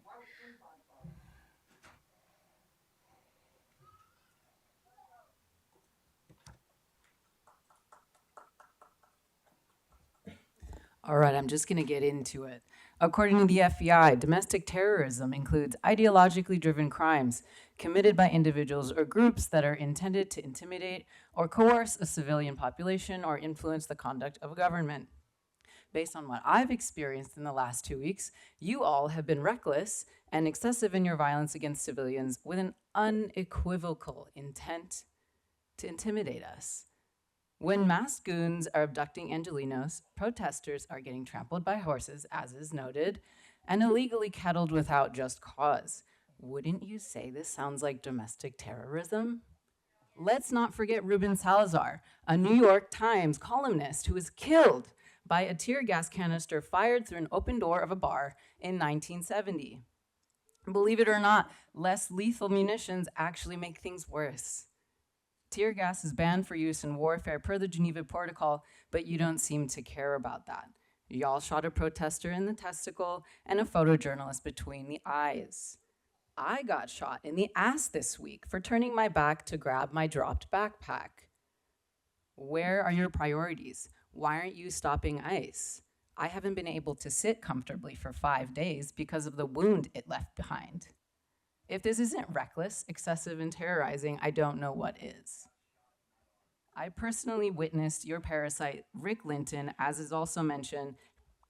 All right, I'm just going to get into it. According to the FBI, domestic terrorism includes ideologically driven crimes committed by individuals or groups that are intended to intimidate or coerce a civilian population or influence the conduct of a government. based on what I've experienced in the last 2 weeks, you all have been reckless and excessive in your violence against civilians with an unequivocal intent to intimidate us. When masked goons are abducting Angelinos, protesters are getting trampled by horses, as is noted, and illegally kettled without just cause. Wouldn't you say this sounds like domestic terrorism? Let's not forget Ruben Salazar, a New York Times columnist who was killed by a tear gas canister fired through an open door of a bar in 1970. Believe it or not, less lethal munitions actually make things worse. Tear gas is banned for use in warfare per the Geneva Protocol, but you don't seem to care about that. Y'all shot a protester in the testicle and a photojournalist between the eyes. I got shot in the ass this week for turning my back to grab my dropped backpack. Where are your priorities? Why aren't you stopping ICE? I haven't been able to sit comfortably for 5 days because of the wound it left behind. If this isn't reckless, excessive, and terrorizing, I don't know what is. I personally witnessed your parasite, Rick Linton, as is also mentioned,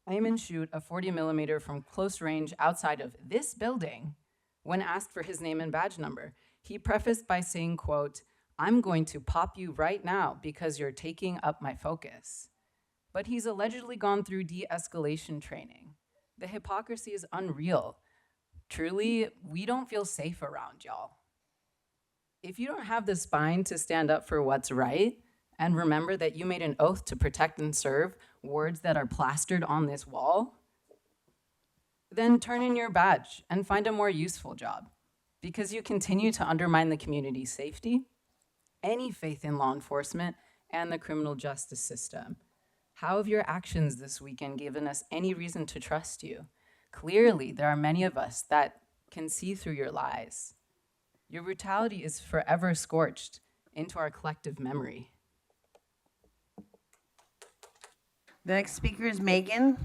aim and shoot a 40 millimeter from close range outside of this building. When asked for his name and badge number, he prefaced by saying, quote, "I'm going to pop you right now because you're taking up my focus." But he's allegedly gone through de-escalation training. The hypocrisy is unreal. Truly, we don't feel safe around y'all. If you don't have the spine to stand up for what's right, and remember that you made an oath to protect and serve, words that are plastered on this wall, then turn in your badge and find a more useful job, because you continue to undermine the community's safety, any faith in law enforcement, and the criminal justice system. How have your actions this weekend given us any reason to trust you? Clearly, there are many of us that can see through your lies. Your brutality is forever scorched into our collective memory. The next speaker is Megan.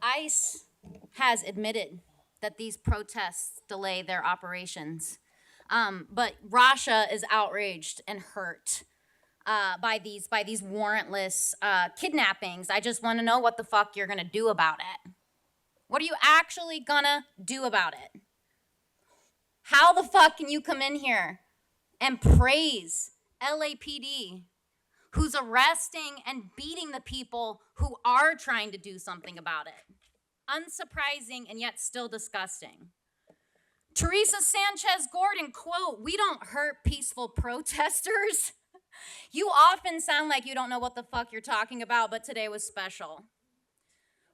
ICE has admitted that these protests delay their operations, but Russia is outraged and hurt by these warrantless kidnappings. I just want to know what the fuck you're gonna do about it. What are you actually gonna do about it? How the fuck can you come in here and praise LAPD, who's arresting and beating the people who are trying to do something about it? Unsurprising and yet still disgusting. Teresa Sanchez Gordon, quote, "We don't hurt peaceful protesters." You often sound like you don't know what the fuck you're talking about, but today was special.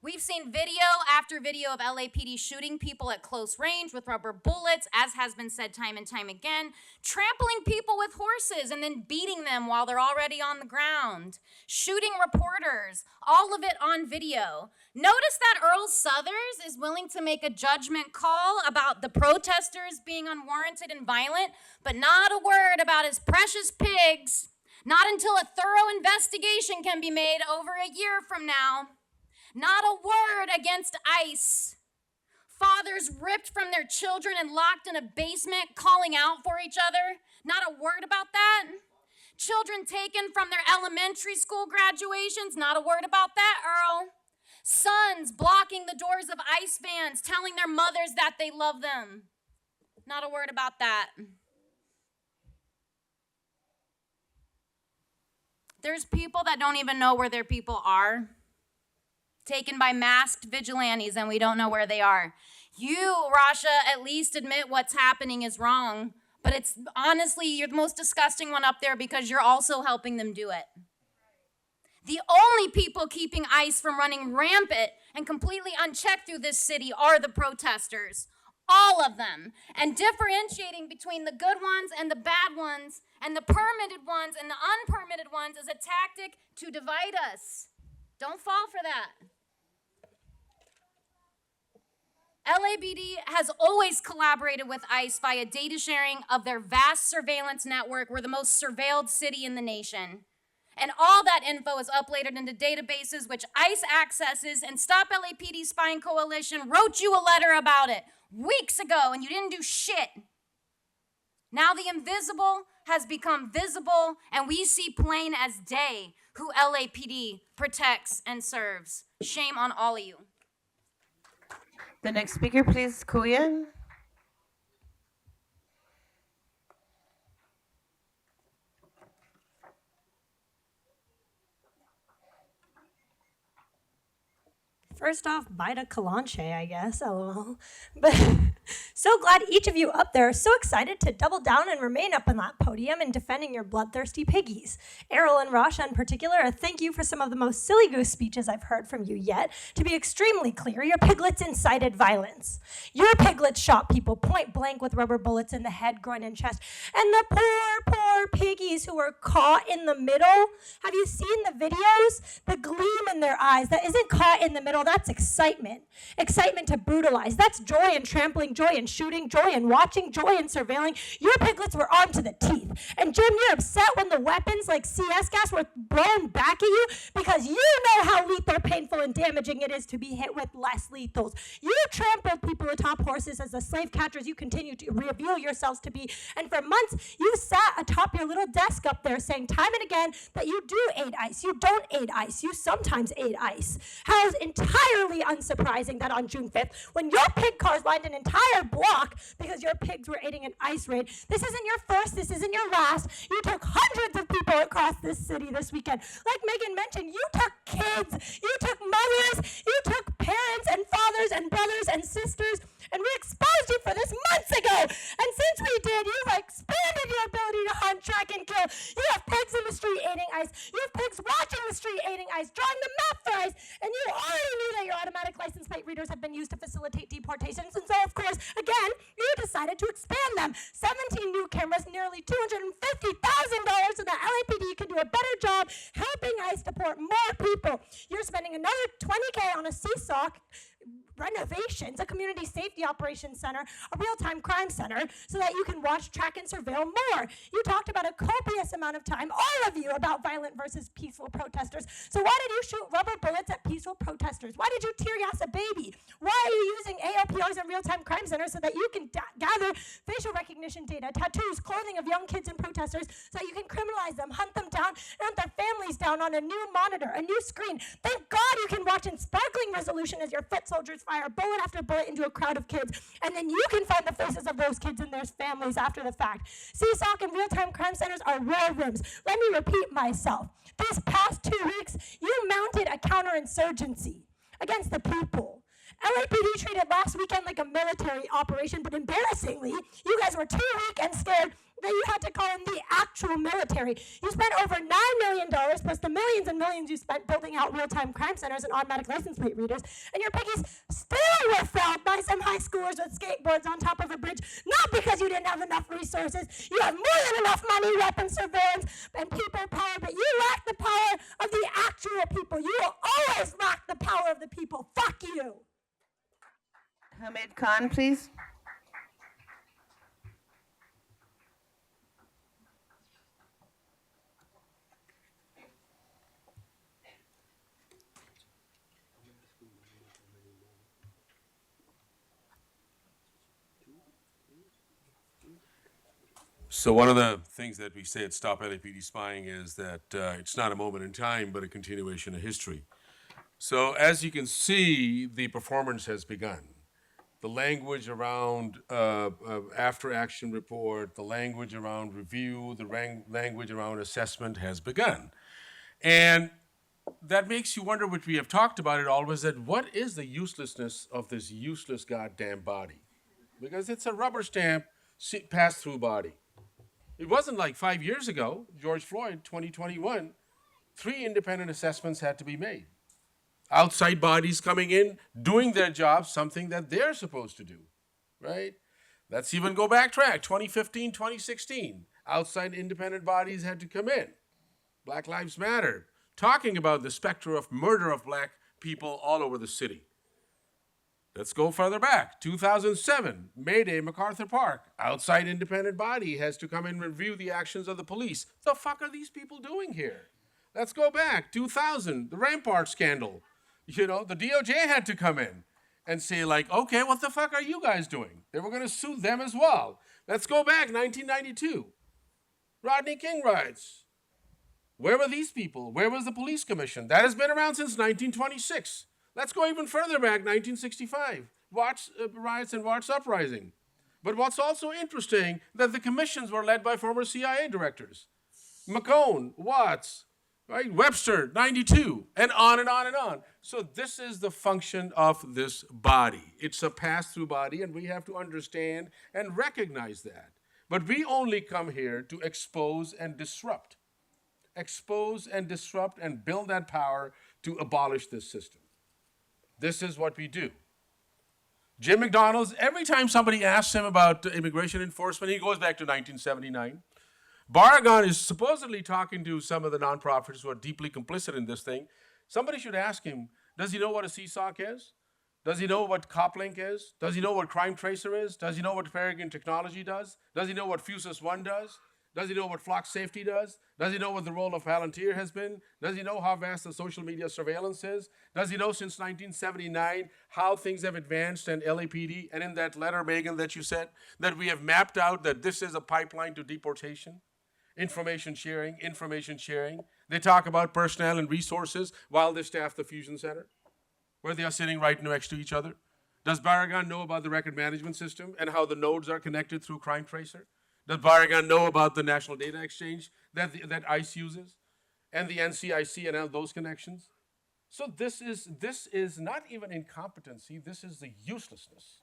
We've seen video after video of LAPD shooting people at close range with rubber bullets, as has been said time and time again, trampling people with horses and then beating them while they're already on the ground, shooting reporters, all of it on video. Notice that Earl Suthers is willing to make a judgment call about the protesters being unwarranted and violent, but not a word about his precious pigs, not until a thorough investigation can be made over a year from now. Not a word against ICE. Fathers ripped from their children and locked in a basement calling out for each other. Not a word about that. Children taken from their elementary school graduations. Not a word about that, Earl. Sons blocking the doors of ICE vans, telling their mothers that they love them. Not a word about that. There's people that don't even know where their people are. Taken by masked vigilantes and we don't know where they are. You, Rasha, at least admit what's happening is wrong, but it's honestly, you're the most disgusting one up there because you're also helping them do it. The only people keeping ICE from running rampant and completely unchecked through this city are the protesters. All of them. And differentiating between the good ones and the bad ones and the permitted ones and the unpermitted ones is a tactic to divide us. Don't fall for that. LAPD has always collaborated with ICE via data sharing of their vast surveillance network. We're the most surveilled city in the nation. And all that info is uploaded into databases which ICE accesses, and Stop LAPD Spying Coalition wrote you a letter about it weeks ago and you didn't do shit. Now the invisible has become visible, and we see plain as day who LAPD protects and serves. Shame on all of you. The next speaker, please, Kuya. First off, Bida Calanche, I guess, lol. But so glad each of you up there are so excited to double down and remain up on that podium in defending your bloodthirsty piggies. Errol and Rasha in particular, a thank you for some of the most silly goose speeches I've heard from you yet. To be extremely clear, your piglets incited violence. Your piglets shot people point blank with rubber bullets in the head, groin, and chest. And the poor piggies who were caught in the middle, have you seen the videos? The gleam in their eyes, that isn't caught in the middle, that's excitement. Excitement to brutalize. That's joy in trampling, joy in shooting, joy in watching, joy in surveilling. Your piglets were armed to the teeth. And Jim, you're upset when the weapons like CS gas were blown back at you because you know how lethal, painful, and damaging it is to be hit with less lethals. You trampled people atop horses as the slave catchers you continue to reveal yourselves to be. And for months, you sat atop your little desk up there saying time and again that you do aid ICE. You don't aid ICE. You sometimes aid ICE. How is entirely unsurprising that on June 5th, when your pig cars lined an entire block because your pigs were aiding an ICE raid, this isn't your first, this isn't your last. You took hundreds of people across this city this weekend. Like Megan mentioned, you took kids, you took mothers, you took parents and fathers and brothers and sisters, and we exposed you for this months ago. And since we did, you've expanded your ability to hunt, track, and kill. You have pigs in the street aiding ICE. You have pigs watching the street aiding ICE, drawing the map for ICE, and you already knew that your automatic license plate readers have been used to facilitate deportations, and so, of course, again, you decided to expand them. 17 new cameras, nearly $250,000 so that LAPD can do a better job helping ICE deport more people. You're spending another $20K on a seesaw renovations, a community safety operations center, a real-time crime center, so that you can watch, track, and surveil more. You talked about a copious amount of time, all of you, about violent versus peaceful protesters. So why did you shoot rubber bullets at peaceful protesters? Why did you tear gas a baby? Why are you using ALPRs and real-time crime centers so that you can gather facial recognition data, tattoos, clothing of young kids and protesters, so that you can criminalize them, hunt them down, and hunt their families down on a new monitor, a new screen? Thank God you can watch in sparkling resolution as your foot soldiers fire bullet after bullet into a crowd of kids, and then you can find the faces of those kids and their families after the fact. CSOC and real-time crime centers are war rooms. Let me repeat myself. These past 2 weeks, you mounted a counterinsurgency against the people. LAPD treated last weekend like a military operation, but embarrassingly, you guys were too weak and scared that you had to call in the actual military. You spent over $9 million, plus the millions and millions you spent building out real-time crime centers and automatic license plate readers, and your piggies still were felled by some high schoolers with skateboards on top of a bridge, not because you didn't have enough resources. You have more than enough money, weapons, surveillance, and people power, but you lack the power of the actual people. You will always lack the power of the people. Fuck you. Hamid Khan, please. So one of the things that we say at Stop LAPD Spying is that it's not a moment in time, but a continuation of history. So as you can see, the performance has begun. The language around after-action report, the language around review, the language around assessment has begun. And that makes you wonder, which we have talked about it always, that what is the uselessness of this useless goddamn body? Because it's a rubber stamp pass-through body. It wasn't like 5 years ago, George Floyd, 2021, 3 independent assessments had to be made. Outside bodies coming in, doing their job, something that they're supposed to do, right? Let's even go backtrack, 2015, 2016. Outside independent bodies had to come in. Black Lives Matter, talking about the specter of murder of black people all over the city. Let's go further back, 2007, May Day, MacArthur Park. Outside independent body has to come and review the actions of the police. The fuck are these people doing here? Let's go back, 2000, the Rampart scandal. You know, the DOJ had to come in and say like, okay, what the fuck are you guys doing? They were gonna sue them as well. Let's go back, 1992. Rodney King riots. Where were these people? Where was the police commission? That has been around since 1926. Let's go even further back, 1965. Watts riots and Watts uprising. But what's also interesting, that the commissions were led by former CIA directors. McCone, Watts, right? Webster, 92, and on and on and on. So this is the function of this body. It's a pass-through body, and we have to understand and recognize that. But we only come here to expose and disrupt. Expose and disrupt and build that power to abolish this system. This is what we do. Jim McDonald's, every time somebody asks him about immigration enforcement, he goes back to 1979. Barragan is supposedly talking to some of the nonprofits who are deeply complicit in this thing. Somebody should ask him, does he know what a CSOC is? Does he know what CopLink is? Does he know what Crime Tracer is? Does he know what Peregrine Technology does? Does he know what Fusus One does? Does he know what Flock Safety does? Does he know what the role of Palantir has been? Does he know how vast the social media surveillance is? Does he know since 1979 how things have advanced and LAPD, and in that letter, Megan, that you said, that we have mapped out that this is a pipeline to deportation? Information sharing. They talk about personnel and resources while they staff the fusion center, where they are sitting right next to each other. Does Barragan know about the record management system and how the nodes are connected through Crime Tracer? Does Barragan know about the National Data Exchange that ICE uses and the NCIC and all those connections? So this is not even incompetency, this is the uselessness.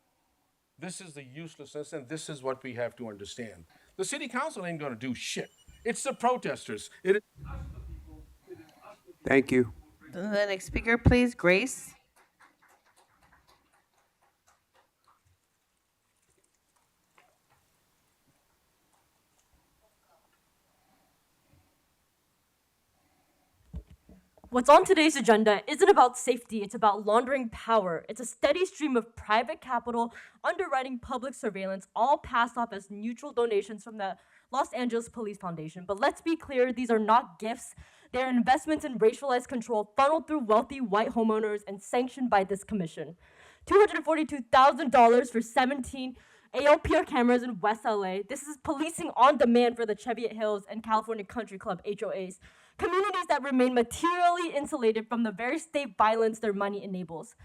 This is the uselessness, and this is what we have to understand. The city council ain't gonna do shit. It's the protesters. It is us, the people. It is us, the people. The next speaker, please, Grace. What's on today's agenda isn't about safety, it's about laundering power. It's a steady stream of private capital underwriting public surveillance, all passed off as neutral donations from the Los Angeles Police Foundation. But let's be clear, these are not gifts. They're investments in racialized control funneled through wealthy white homeowners and sanctioned by this commission. $242,000 for 17 ALPR cameras in West LA. This is policing on demand for the Cheviot Hills and California Country Club HOAs. Communities that remain materially insulated from the very state violence their money enables.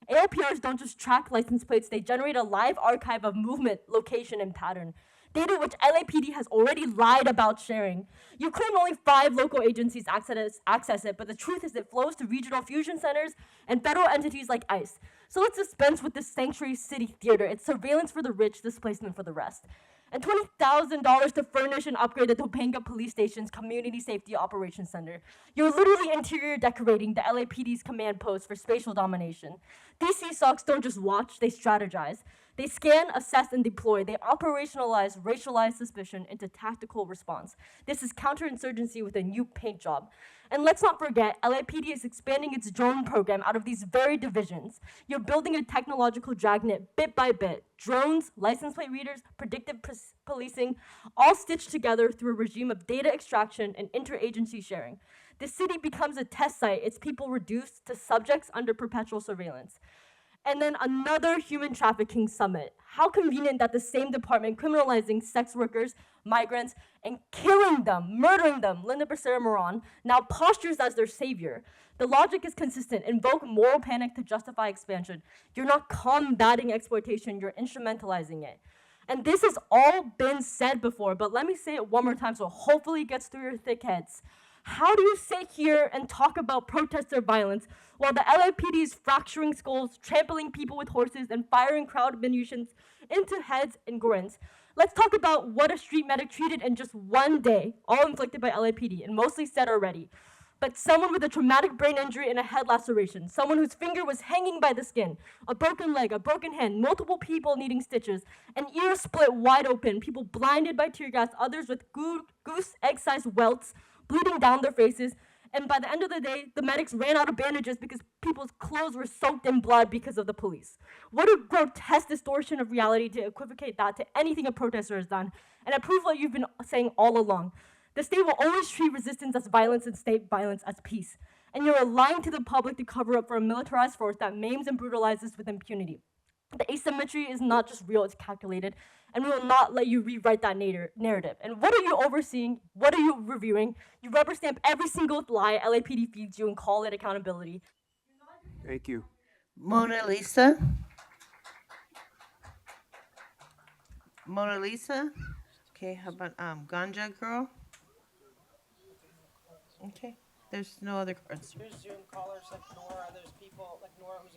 ALPRs don't just track license plates, they generate a live archive of movement, location, and pattern. Data which LAPD has already lied about sharing. You claim only 5 local agencies access it, but the truth is it flows to regional fusion centers and federal entities like ICE. So let's dispense with this sanctuary city theater. It's surveillance for the rich, displacement for the rest. And $20,000 to furnish and upgrade the Topanga Police Station's Community Safety Operations Center. You're literally interior decorating the LAPD's command post for spatial domination. These CSOCs don't just watch, they strategize. They scan, assess, and deploy. They operationalize racialized suspicion into tactical response. This is counterinsurgency with a new paint job. And let's not forget, LAPD is expanding its drone program out of these very divisions. You're building a technological dragnet bit by bit. Drones, license plate readers, predictive policing, all stitched together through a regime of data extraction and interagency sharing. The city becomes a test site, its people reduced to subjects under perpetual surveillance. And then another human trafficking summit. How convenient that the same department criminalizing sex workers, migrants, and killing them, murdering them, Linda Becerra-Moran, now postures as their savior. The logic is consistent. Invoke moral panic to justify expansion. You're not combating exploitation, you're instrumentalizing it. And this has all been said before, but let me say it one more time so hopefully it gets through your thick heads. How do you sit here and talk about protester violence while the LAPD is fracturing skulls, trampling people with horses, and firing crowd munitions into heads and grins? Let's talk about what a street medic treated in just one day, all inflicted by LAPD, and mostly said already. But someone with a traumatic brain injury and a head laceration, someone whose finger was hanging by the skin, a broken leg, a broken hand, multiple people needing stitches, an ear split wide open, people blinded by tear gas, others with goose egg-sized welts, bleeding down their faces, and by the end of the day, the medics ran out of bandages because people's clothes were soaked in blood because of the police. What a grotesque distortion of reality to equivocate that to anything a protester has done, and I prove what you've been saying all along. The state will always treat resistance as violence and state violence as peace, and you're lying to the public to cover up for a militarized force that maims and brutalizes with impunity. The asymmetry is not just real, it's calculated, and we will not let you rewrite that narrative. And what are you overseeing? What are you reviewing? You rubber stamp every single lie LAPD feeds you and call it accountability. Thank you. Mona Lisa? Mona Lisa? Okay, how about Ganja Girl? Okay, there's no other cards. There's Zoom callers like Nora. There's people like Nora who's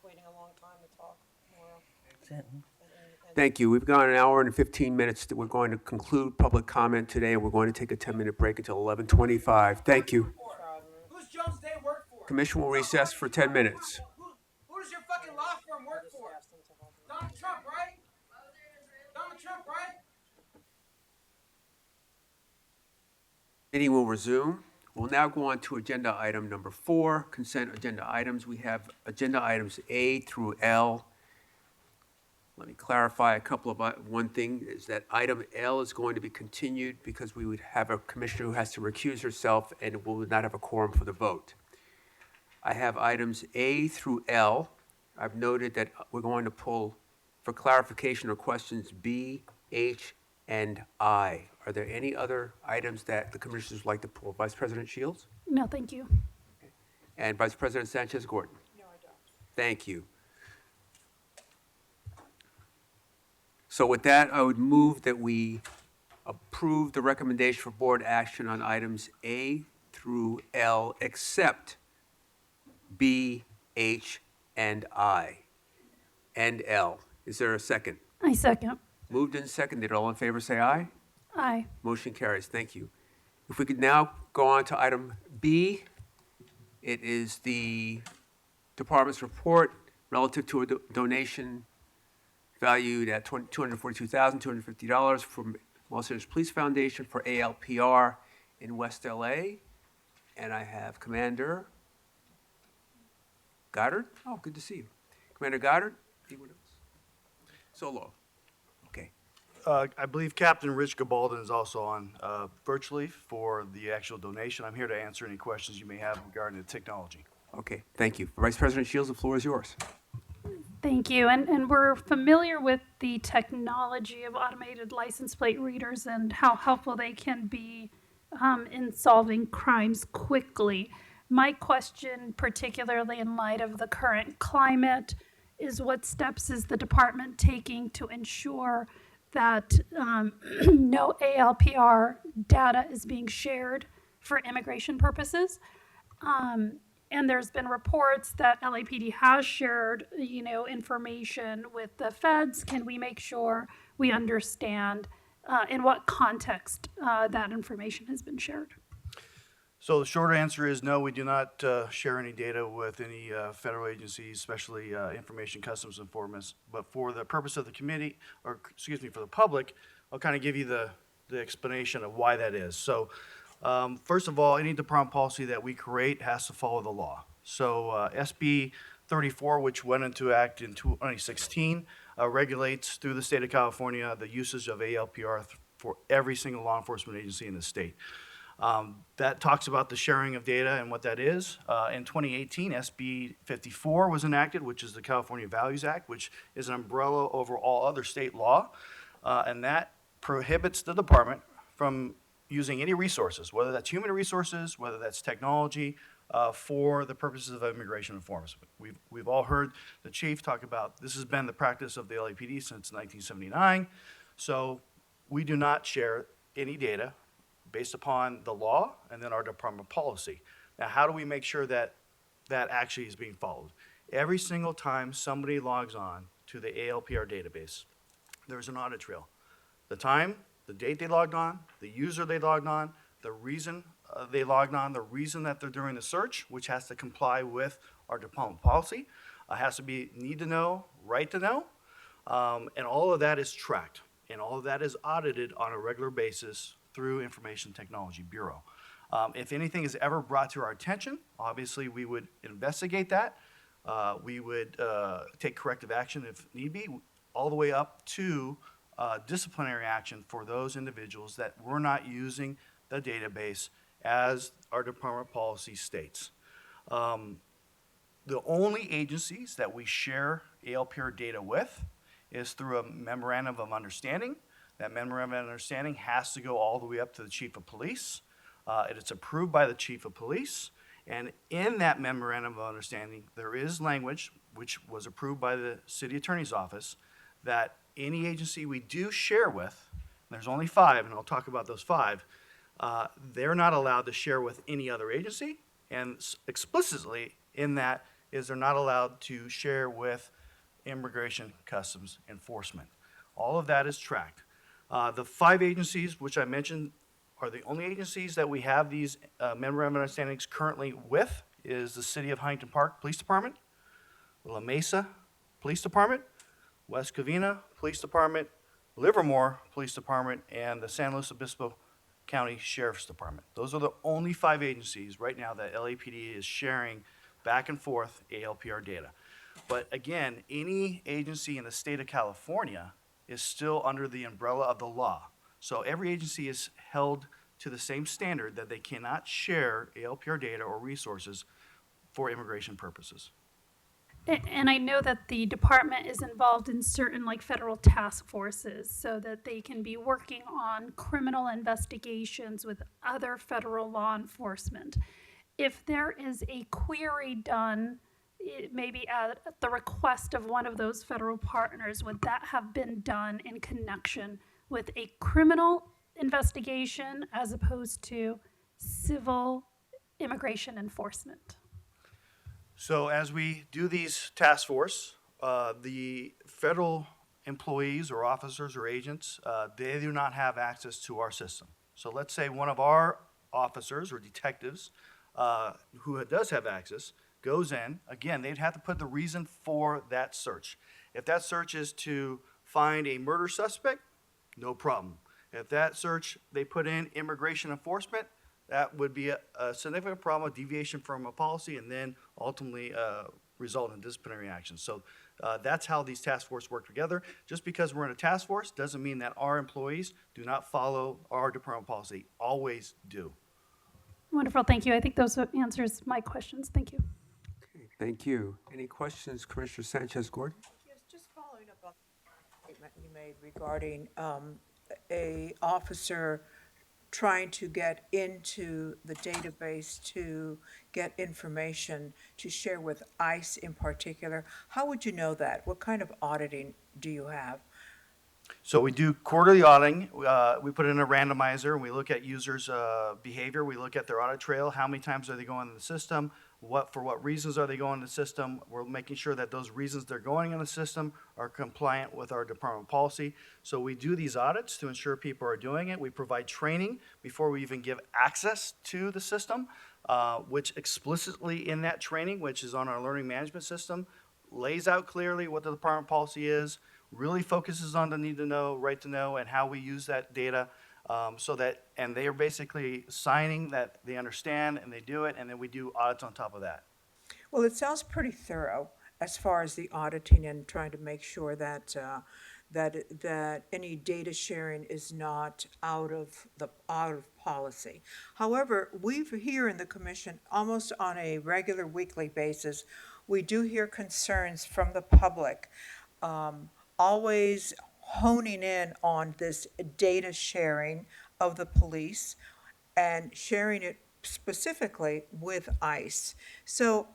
waiting a long time to talk. Nora. Thank you. We've gone an hour and 15 minutes. We're going to conclude public comment today, and we're going to take a 10-minute break until 11:25. Thank you. Who's Jones Day work for? Commission will recess for 10 minutes. Who does your fucking law firm work for? Donald Trump, right? Donald Trump, right? Meeting will resume. We'll now go on to agenda item number 4, consent agenda items. We have agenda items A through L. Let me clarify a couple of, one thing is that item L is going to be continued because we would have a commissioner who has to recuse herself and will not have a quorum for the vote. I have items A through L. I've noted that we're going to pull, for clarification or questions, B, H, and I. Are there any other items that the commissioners would like to pull? Vice President Shields? No, thank you. And Vice President Sanchez-Gordon? No, I don't. Thank you. So with that, I would move that we approve the recommendation for board action on items A through L, except B, H, and I, and L. Is there a second? I second. Moved and seconded. All in favor, say aye. Aye. Motion carries. Thank you. If we could now go on to item B, it is the department's report relative to a donation valued at $242,250 from Los Angeles Police Foundation for ALPR in West LA. And I have Commander Goddard. Oh, good to see you. Commander Goddard, anyone else? Solo. Okay. I believe Captain Rich Gabaldon is also on virtually for the actual donation. I'm here to answer any questions you may have regarding the technology. Okay, thank you. Vice President Shields, the floor is yours. Thank you. And we're familiar with the technology of automated license plate readers and how helpful they can be in solving crimes quickly. My question, particularly in light of the current climate, is what steps is the department taking to ensure that no ALPR data is being shared for immigration purposes? And there's been reports that LAPD has shared, information with the feds. Can we make sure we understand in what context that information has been shared? So the short answer is no, we do not share any data with any federal agencies, especially Information Customs Enforcement. But for the purpose of the committee, or excuse me, for the public, I'll kind of give you the explanation of why that is. So first of all, any department policy that we create has to follow the law. So SB 34, which went into act in 2016, regulates through the state of California the usage of ALPR for every single law enforcement agency in the state. That talks about the sharing of data and what that is. In 2018, SB 54 was enacted, which is the California Values Act, which is an umbrella over all other state law, and that prohibits the department from using any resources, whether that's human resources, whether that's technology, for the purposes of immigration enforcement. We've all heard the chief talk about this has been the practice of the LAPD since 1979, so we do not share any data based upon the law and then our department policy. Now, how do we make sure that that actually is being followed? Every single time somebody logs on to the ALPR database, there's an audit trail. The time, the date they logged on, the user they logged on, the reason they logged on, the reason that they're doing the search, which has to comply with our department policy, has to be need to know, right to know, and all of that is tracked, and all of that is audited on a regular basis through Information Technology Bureau. If anything is ever brought to our attention, obviously we would investigate that. We would take corrective action if need be, all the way up to disciplinary action for those individuals that were not using the database as our department policy states. The only agencies that we share ALPR data with is through a memorandum of understanding. That memorandum of understanding has to go all the way up to the chief of police. It is approved by the chief of police. And in that memorandum of understanding, there is language, which was approved by the city attorney's office, that any agency we do share with, there's only 5, and I'll talk about those 5, they're not allowed to share with any other agency. And explicitly in that is they're not allowed to share with Immigration Customs Enforcement. All of that is tracked. The 5 agencies, which I mentioned, are the only agencies that we have these memorandum of understandings currently with, is the City of Huntington Park Police Department, La Mesa Police Department, West Covina Police Department, Livermore Police Department, and the San Luis Obispo County Sheriff's Department. Those are the only 5 agencies right now that LAPD is sharing back and forth ALPR data. But again, any agency in the state of California is still under the umbrella of the law. So every agency is held to the same standard that they cannot share ALPR data or resources for immigration purposes. And I know that the department is involved in certain like federal task forces so that they can be working on criminal investigations with other federal law enforcement. If there is a query done, maybe at the request of one of those federal partners, would that have been done in connection with a criminal investigation as opposed to civil immigration enforcement? So as we do these task force, the federal employees or officers or agents, they do not have access to our system. So let's say one of our officers or detectives who does have access goes in. Again, they'd have to put the reason for that search. If that search is to find a murder suspect, no problem. If that search they put in immigration enforcement, that would be a significant problem, a deviation from a policy, and then ultimately result in disciplinary action. So that's how these task forces work together. Just because we're in a task force doesn't mean that our employees do not follow our department policy. Always do. Wonderful, thank you. I think those answers my questions. Thank you. Okay, thank you. Any questions, Commissioner Sanchez-Gordon? Yes, just following up on the statement you made regarding a officer trying to get into the database to get information to share with ICE in particular. How would you know that? What kind of auditing do you have? So we do quarterly auditing. We put in a randomizer and we look at users' behavior. We look at their audit trail. How many times are they going in the system? For what reasons are they going in the system? We're making sure that those reasons they're going in the system are compliant with our department policy. So we do these audits to ensure people are doing it. We provide training before we even give access to the system, which explicitly in that training, which is on our learning management system, lays out clearly what the department policy is, really focuses on the need to know, right to know, and how we use that data. And they are basically signing that they understand and they do it, and then we do audits on top of that. Well, it sounds pretty thorough as far as the auditing and trying to make sure that that any data sharing is not out of policy. However, we've here in the commission almost on a regular weekly basis, we do hear concerns from the public, always honing in on this data sharing of the police and sharing it specifically with ICE. So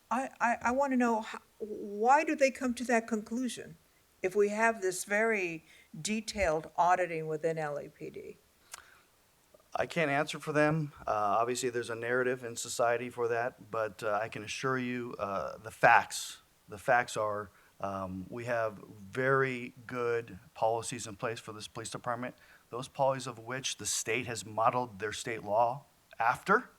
I want to know, why do they come to that conclusion if we have this very detailed auditing within LAPD? I can't answer for them. Obviously, there's a narrative in society for that, but I can assure you the facts. The facts are we have very good policies in place for this police department, those policies of which the state has modeled their state law after.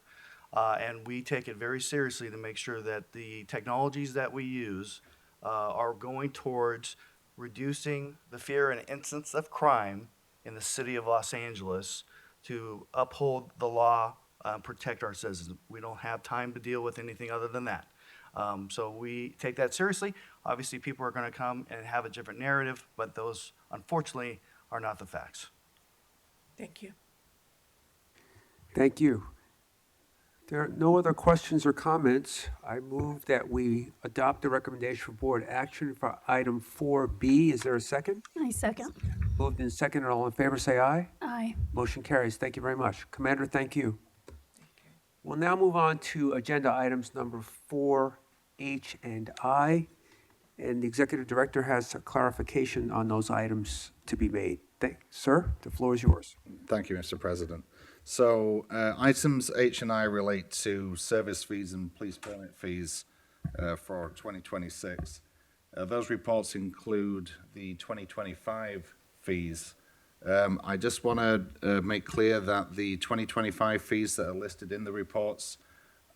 And we take it very seriously to make sure that the technologies that we use are going towards reducing the fear and incidence of crime in the city of Los Angeles to uphold the law, protect our citizens. We don't have time to deal with anything other than that. So we take that seriously. Obviously, people are going to come and have a different narrative, but those, unfortunately, are not the facts. Thank you. Thank you. There are no other questions or comments. I move that we adopt the recommendation for board action for item 4B. Is there a second? I second. Moved in second, and all in favor say aye. Aye. Motion carries. Thank you very much. Commander, thank you. We'll now move on to agenda items number 4H and I. And the executive director has a clarification on those items to be made. Sir, the floor is yours. Thank you, Mr. President. So items H and I relate to service fees and police permit fees for 2026. Those reports include the 2025 fees. I just want to make clear that the 2025 fees that are listed in the reports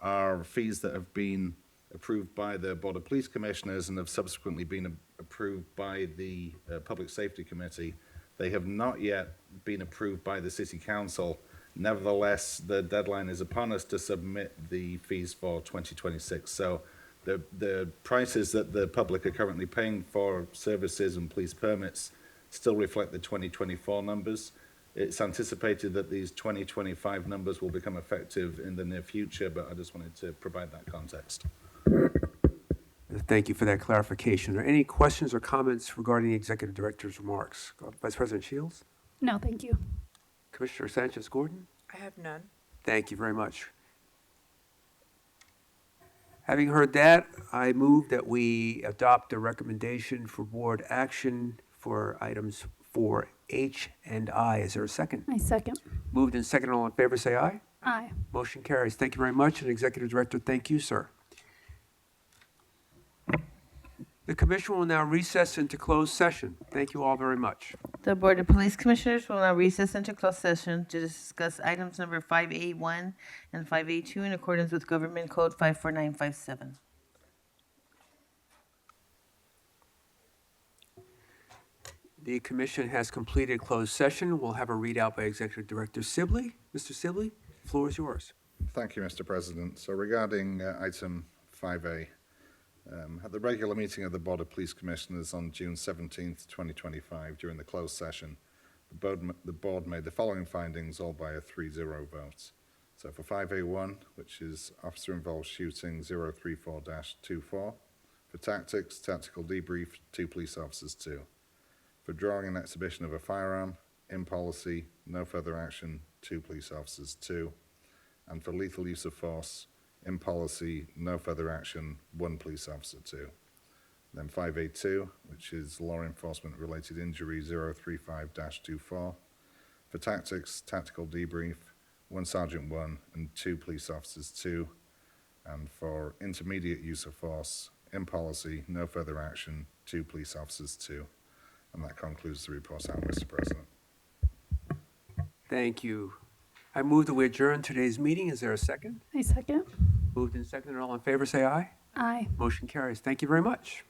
are fees that have been approved by the Board of Police Commissioners and have subsequently been approved by the Public Safety Committee. They have not yet been approved by the City Council. Nevertheless, the deadline is upon us to submit the fees for 2026. So the prices that the public are currently paying for services and police permits still reflect the 2024 numbers. It's anticipated that these 2025 numbers will become effective in the near future, but I just wanted to provide that context. Thank you for that clarification. Are there any questions or comments regarding the executive director's remarks? Vice President Shields? No, thank you. Commissioner Sanchez-Gordon? I have none. Thank you very much. Having heard that, I move that we adopt a recommendation for board action for items 4H and I. Is there a second? I second. Moved in second, all in favor say aye. Aye. Motion carries. Thank you very much. And Executive Director, thank you, sir. The commission will now recess into closed session. Thank you all very much. The Board of Police Commissioners will now recess into closed session to discuss items number 5A1 and 5A2 in accordance with Government Code 54957. The commission has completed closed session. We'll have a readout by Executive Director Sibley. Mr. Sibley, the floor is yours. Thank you, Mr. President. So regarding item 5A, at the regular meeting of the Board of Police Commissioners on June 17th, 2025, during the closed session, the board made the following findings, all by a 3-0 vote. So for 5A1, which is officer-involved shooting 034-24, for tactics, tactical debrief, 2 police officers, 2. For drawing and exhibition of a firearm, in policy, no further action, 2 police officers, 2. And for lethal use of force, in policy, no further action, 1 police officer, 2. Then 5A2, which is law enforcement related injury 035-24. For tactics, tactical debrief, 1 sergeant, 1, and 2 police officers, 2. And for intermediate use of force, in policy, no further action, 2 police officers, 2. And that concludes the report out, Mr. President. Thank you. I move that we adjourn today's meeting. Is there a second? I second. Moved and seconded. All in favor say aye. Aye. Motion carries. Thank you very much.